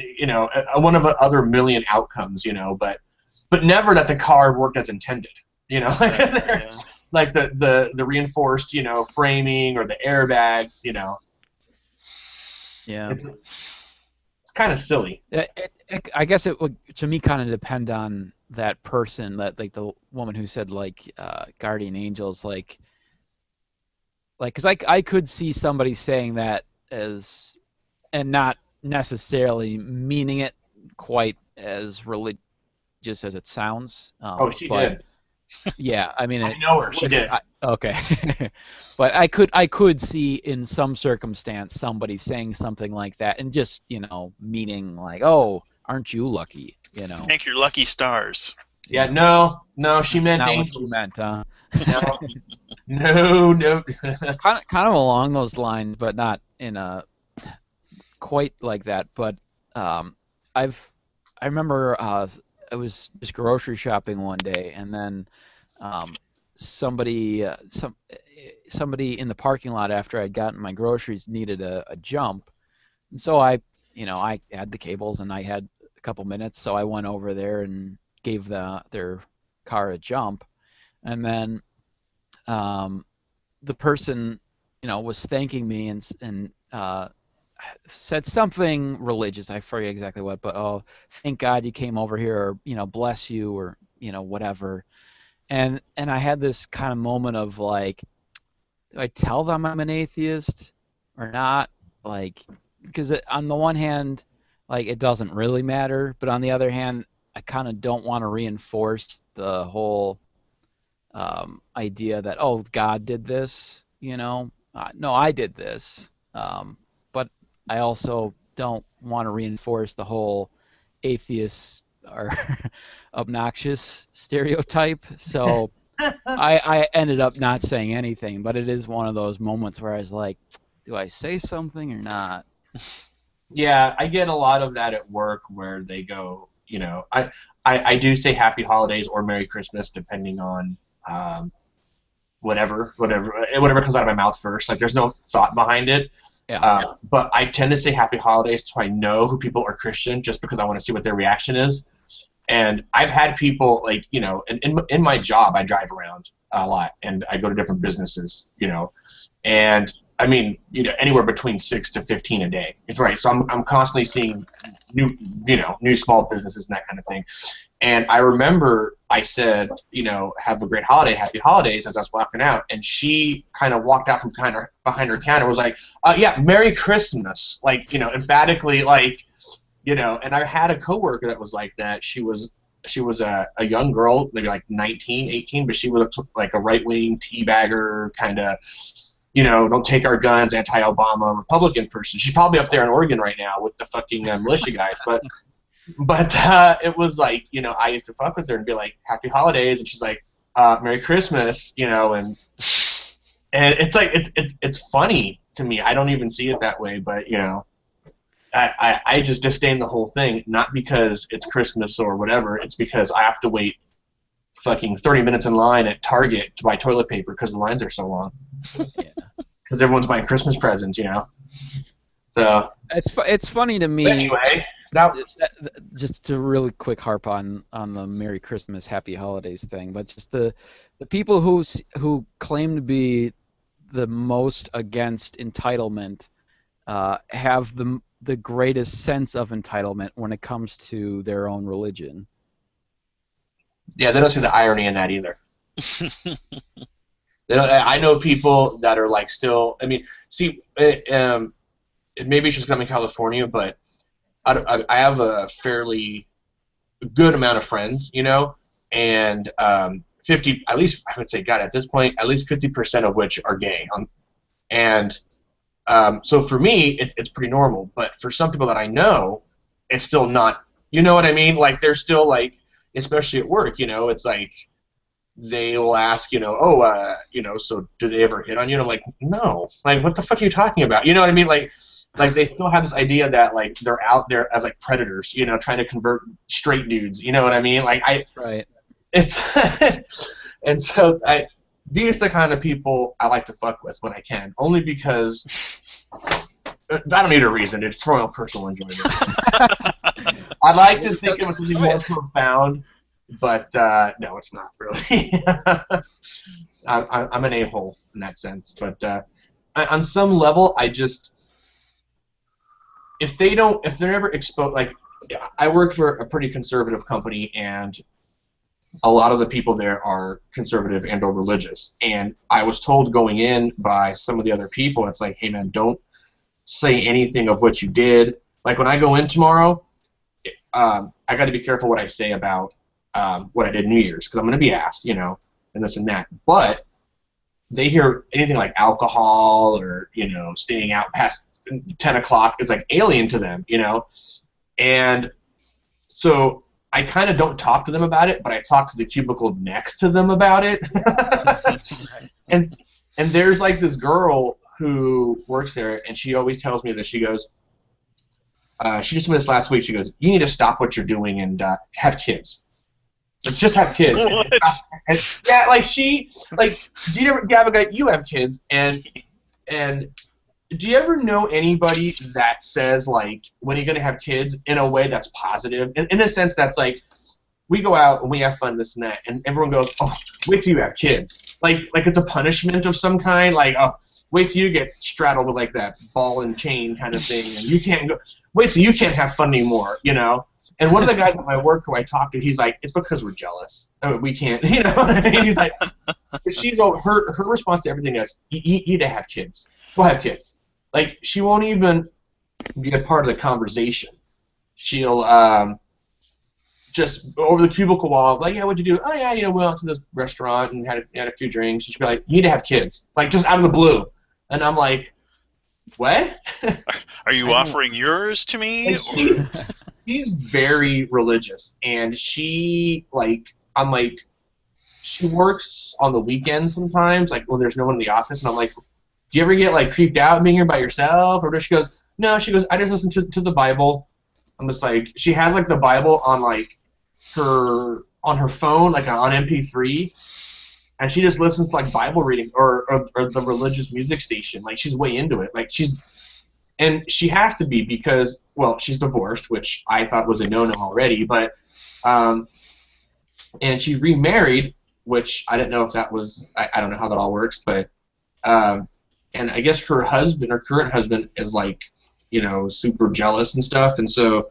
one of the other million outcomes, but never that the car worked as intended, like, Yeah. like the reinforced, framing, or the airbags, Yeah. It's kind of silly. I guess it would, to me, kind of depend on that person, that, like, the woman who said, like, guardian angels, like, because I could see somebody saying that as, and not necessarily meaning it quite as religious as it sounds. Oh, she did. Yeah, I mean, I know her. She did. Okay, but I could see in some circumstance somebody saying something like that, and just, meaning like, oh, aren't you lucky? Thank your lucky stars. Yeah, no, she meant Not what angels. you meant, huh? No. kind of along those lines, but not in a quite like that. But I remember I was just grocery shopping one day, and then somebody in the parking lot, after I'd gotten my groceries, needed a jump, and so I had the cables, and I had a couple minutes, so I went over there and gave their car a jump, and then the person, was thanking me, and said something religious. I forget exactly what, but, oh, thank God you came over here, or, bless you, or, whatever. And I had this kind of moment of, like, do I tell them I'm an atheist or not? Like, because on the one hand, like, it doesn't really matter, but on the other hand, I kind of don't want to reinforce the whole idea that, oh, God did this, no, I did this, but I also don't want to reinforce the whole atheists are obnoxious stereotype, so I ended up not saying anything, but it is one of those moments where I was like, do I say something or not? Yeah, I get a lot of that at work, where they go, I do say Happy Holidays or Merry Christmas, depending on whatever comes out of my mouth first. Like, there's no thought behind it. Yeah. But I tend to say Happy Holidays so I know who people are Christian, just because I want to see what their reaction is. And I've had people, like, in my job, I drive around a lot, and I go to different businesses, and I mean, anywhere between 6 to 15 a day. It's right. So I'm constantly seeing new small businesses and that kind of thing. And I remember I said, have a great holiday, happy holidays, as I was walking out, and she kind of walked out from behind her counter, was like, yeah, Merry Christmas, like, emphatically, like, and I had a coworker that was like that. She was a young girl, maybe like 19, 18, but she was like a right-wing teabagger, kind of, don't take our guns, anti-Obama Republican person. She's probably up there in Oregon right now with the fucking militia guys, but it was like, I used to fuck with her and be like, happy holidays, and she's like, Merry Christmas, and it's like it's funny to me. I don't even see it that way, but I just disdain the whole thing, not because it's Christmas or whatever. It's because I have to wait fucking 30 minutes in line at Target to buy toilet paper because the lines are so long. Yeah. Because everyone's buying Christmas presents, So It's funny to me. but anyway, now Just to really quick harp on the Merry Christmas, Happy Holidays thing, but just the people who claim to be the most against entitlement have the greatest sense of entitlement when it comes to their own religion. yeah, they don't see the irony in that either. I know people that are like still. I mean, see, maybe it's just 'cause I'm in California, but I have a fairly good amount of friends, and 50, at least I would say, God, at this point, at least 50% of which are gay. And so for me, it's pretty normal. But for some people that I know, it's still not. You know what I mean? Like they're still like, especially at work, it's like they will ask, so do they ever hit on you? And I'm like, no. Like, what the fuck are you talking about? You know what I mean? Like they still have this idea that like they're out there as like predators, trying to convert straight dudes. You know what I mean? Like Right. it's and so these are the kind of people I like to fuck with when I can, only because I don't need a reason. It's for my own personal enjoyment. I'd like to think it was something more profound, but no, it's not really. I'm an a-hole in that sense, but on some level, if they're never exposed, like I work for a pretty conservative company, and a lot of the people there are conservative and or religious, and I was told going in by some of the other people, it's like, hey man, don't say anything of what you did. Like when I go in tomorrow, I got to be careful what I say about what I did New Year's, because I'm going to be asked, and this and that. But they hear anything like alcohol or staying out past 10 o'clock, it's like alien to them, and so I kind of don't talk to them about it, but I talk to the cubicle next to them about it. and there's like this girl who works there, and she always tells me that she goes, she just told me this last week, she goes, you need to stop what you're doing and have kids. Let's just have kids. What? And yeah, like do you ever have a guy, you have kids, and do you ever know anybody that says, like, when you're going to have kids in a way that's positive? In a sense that's like, we go out and we have fun, this and that, and everyone goes, oh, wait till you have kids. Like it's a punishment of some kind. Like, oh, wait till you get straddled with, like, that ball and chain kind of thing, and you can't go. Wait till you can't have fun anymore, And one of the guys at my work who I talked to, he's like, it's because we're jealous. We can't, you know what I mean? He's like, her response to everything is, you need to have kids. Go have kids. Like, she won't even be a part of the conversation. She'll just over the cubicle wall, like, yeah, what'd you do? Oh, yeah, we went out to this restaurant and had a few drinks. She'll be like, you need to have kids. Like, just out of the blue. And I'm like, what? Are you offering yours to me? She's very religious, and she works on the weekends sometimes, like when there's no one in the office, and I'm like, do you ever get like creeped out being here by yourself? Or she goes, no, I just listen to the Bible. I'm just like, she has like the Bible on like her phone, like on MP3, and she just listens to like Bible readings or the religious music station. Like, she's way into it. Like, and she has to be, because, well, she's divorced, which I thought was a no-no already, but and she remarried, which I didn't know if that was, I don't know how that all works, but and I guess her current husband is like, super jealous and stuff, and so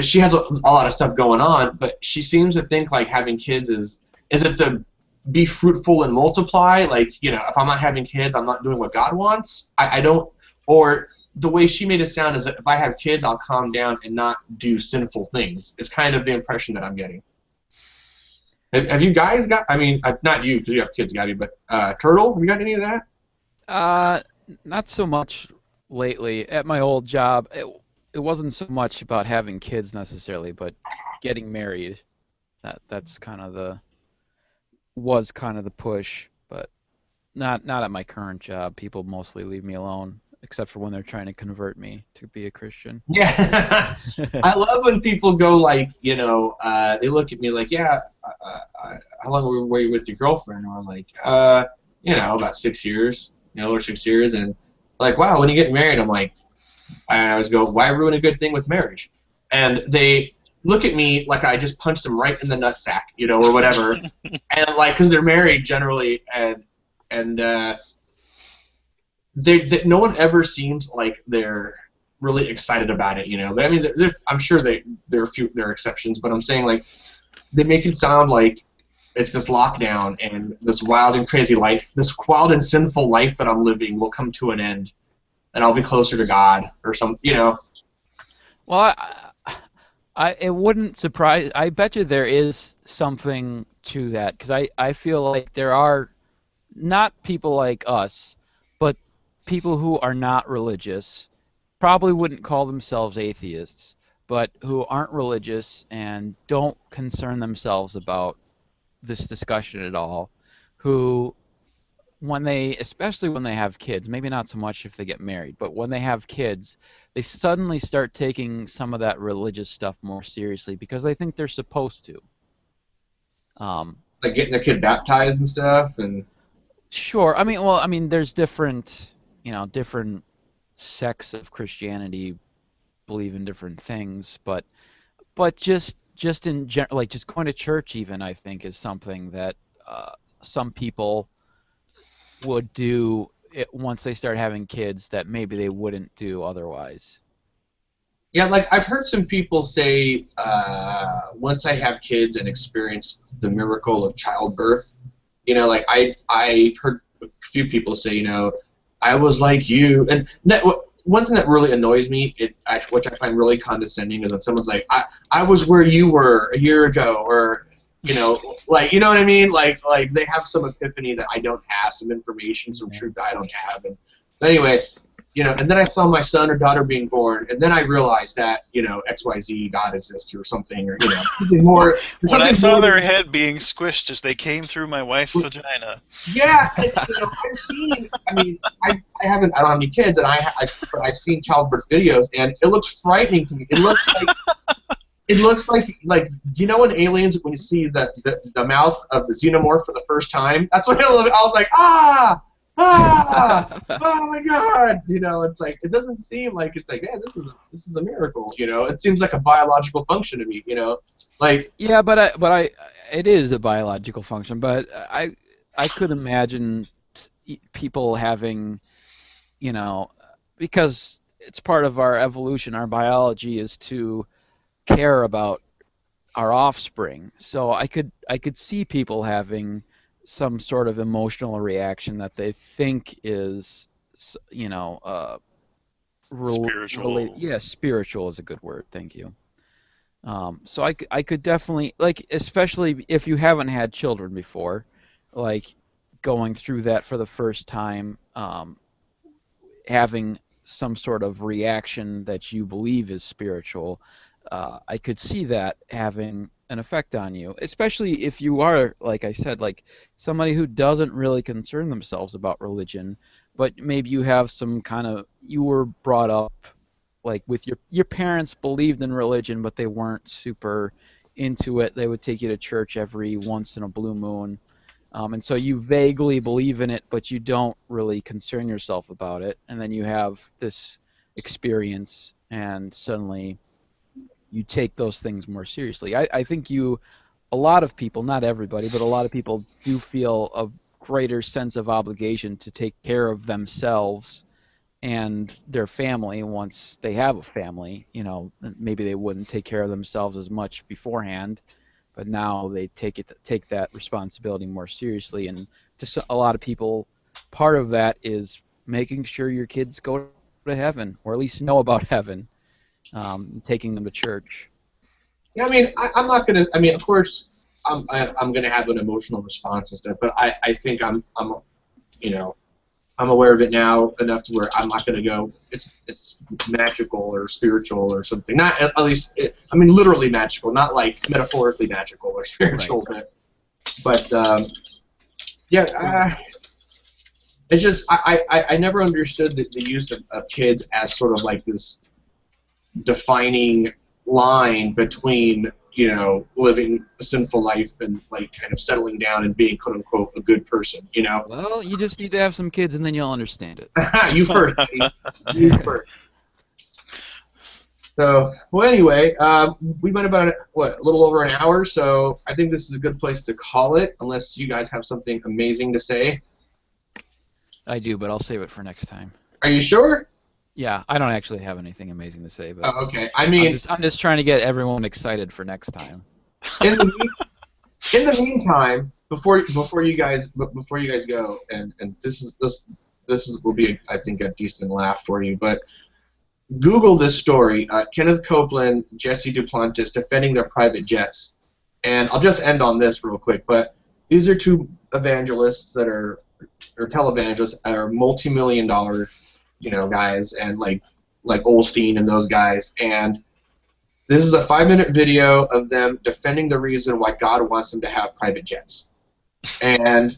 she has a lot of stuff going on, but she seems to think like having kids is it to be fruitful and multiply? Like, if I'm not having kids, I'm not doing what God wants. I don't, or the way she made it sound is that if I have kids, I'll calm down and not do sinful things. It's kind of the impression that I'm getting. Have you guys got, I mean, not you because you have kids, Gabby, but Turtle, have you got any of that? Not so much lately. At my old job, it wasn't so much about having kids necessarily, but getting married. That's kind of the was kind of the push, but not at my current job. People mostly leave me alone, except for when they're trying to convert me to be a Christian. Yeah, I love when people go like, they look at me like, yeah, how long were you with your girlfriend? And I'm like, about 6 years, or 6 years, and like, wow, when you get married, I'm like, I always go, why ruin a good thing with marriage? And they look at me like I just punched them right in the nutsack, or whatever, and like, because they're married generally, and no one ever seems like they're really excited about it. I mean, I'm sure there are exceptions, but I'm saying like they make it sound like it's this lockdown and this wild and crazy life, this wild and sinful life that I'm living will come to an end, and I'll be closer to God or some. Well, it wouldn't surprise. I bet you there is something to that because I feel like there are not people like us, but people who are not religious probably wouldn't call themselves atheists, but who aren't religious and don't concern themselves about this discussion at all, who especially when they have kids, maybe not so much if they get married, but when they have kids, they suddenly start taking some of that religious stuff more seriously because they think they're supposed to. Like getting their kid baptized and stuff, and Sure. I mean, there's different sects of Christianity believe in different things, but just in general, like just going to church, even I think is something that some people would do once they start having kids that maybe they wouldn't do otherwise. yeah, like I've heard some people say, once I have kids and experience the miracle of childbirth, like I've heard a few people say, I was like you, and one thing that really annoys me, which I find really condescending, is when someone's like, I was where you were a year ago, or like, you know what I mean? Like they have some epiphany that I don't have, some information, some truth that I don't have, and but anyway. And then I saw my son or daughter being born, and then I realized that, XYZ, God exists or something, or, something more. When I Something saw more their than, head being squished as they came through my wife's vagina. yeah, and, I've seen, I mean, I don't have any kids, and but I've seen childbirth videos, and it looks frightening to me. It looks like in Aliens when you see the mouth of the xenomorph for the first time? That's what it looked. I was like, oh my God, it's like it doesn't seem like it's like, man, this is a miracle, It seems like a biological function to me, like Yeah, but it is a biological function, but I could imagine people having, you know, because it's part of our evolution, our biology is to care about our offspring. So I could see people having some sort of emotional reaction that they think is, you know, Spiritual. yeah, spiritual is a good word. Thank you. So I could definitely, like, especially if you haven't had children before, like going through that for the first time, having some sort of reaction that you believe is spiritual, I could see that having an effect on you, especially if you are, like I said, like somebody who doesn't really concern themselves about religion, but maybe you have some kind of, you were brought up like with your parents believed in religion, but they weren't super into it. They would take you to church every once in a blue moon. And so you vaguely believe in it, but you don't really concern yourself about it. And then you have this experience, and suddenly you take those things more seriously. I think a lot of people, not everybody, but a lot of people do feel a greater sense of obligation to take care of themselves and their family once they have a family. Maybe they wouldn't take care of themselves as much beforehand, but now they take that responsibility more seriously. And a lot of people, part of that is making sure your kids go to heaven, or at least know about heaven, taking them to church. yeah, I mean, I'm not gonna. I mean, of course, I'm gonna have an emotional response and stuff, but I think I'm you know I'm aware of it now enough to where I'm not going to go. It's magical or spiritual or something. Not at least. I mean, literally magical, not like metaphorically magical or spiritual. Right. But yeah. It's just I never understood the use of kids as sort of like this defining line between, you know, living a sinful life and like kind of settling down and being quote unquote a good person, you know. Well, you just need to have some kids, and then you'll understand it. You first, buddy. You first. So, well, anyway, we went about a little over an hour, so I think this is a good place to call it, unless you guys have something amazing to say. I do, but I'll save it for next time. Are you sure? Yeah, I don't actually have anything amazing to say, but Oh, okay. I mean, I'm just trying to get everyone excited for next time. in the meantime, before you guys go, and this will be I think a decent laugh for you, but Google this story: Kenneth Copeland, Jesse Duplantis defending their private jets, and I'll just end on this real quick. But these are two evangelists that are, or televangelists, that are multi-million-dollar, you know, guys, and like Olstein and those guys, and this is a 5-minute video of them defending the reason why God wants them to have private jets. And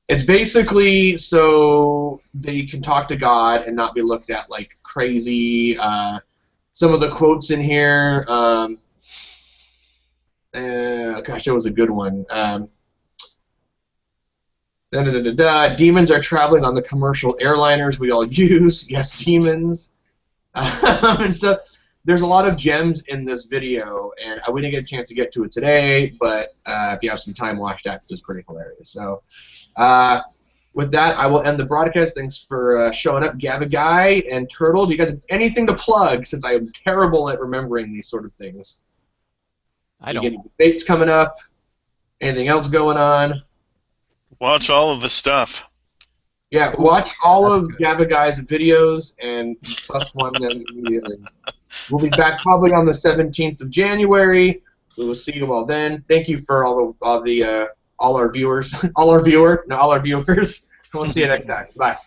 it's basically so they can talk to God and not be looked at like crazy. Some of the quotes in here, gosh, that was a good one. Demons are traveling on the commercial airliners we all use. Yes, demons. And so there's a lot of gems in this video, and I wouldn't get a chance to get to it today, but if you have some time, watch that because it's pretty hilarious. So with that, I will end the broadcast. Thanks for showing up, Gavin Guy and Turtle. Do you guys have anything to plug, since I am terrible at remembering these sort of things? I don't. You get any debates coming up? Anything else going on? Watch all of the stuff. Yeah, watch all That's of good. Gavin Guy's videos and plus one them immediately. We'll be back probably on the 17th of January. We will see you all then. Thank you for all our viewers. All our viewers. We'll see you next time. Bye.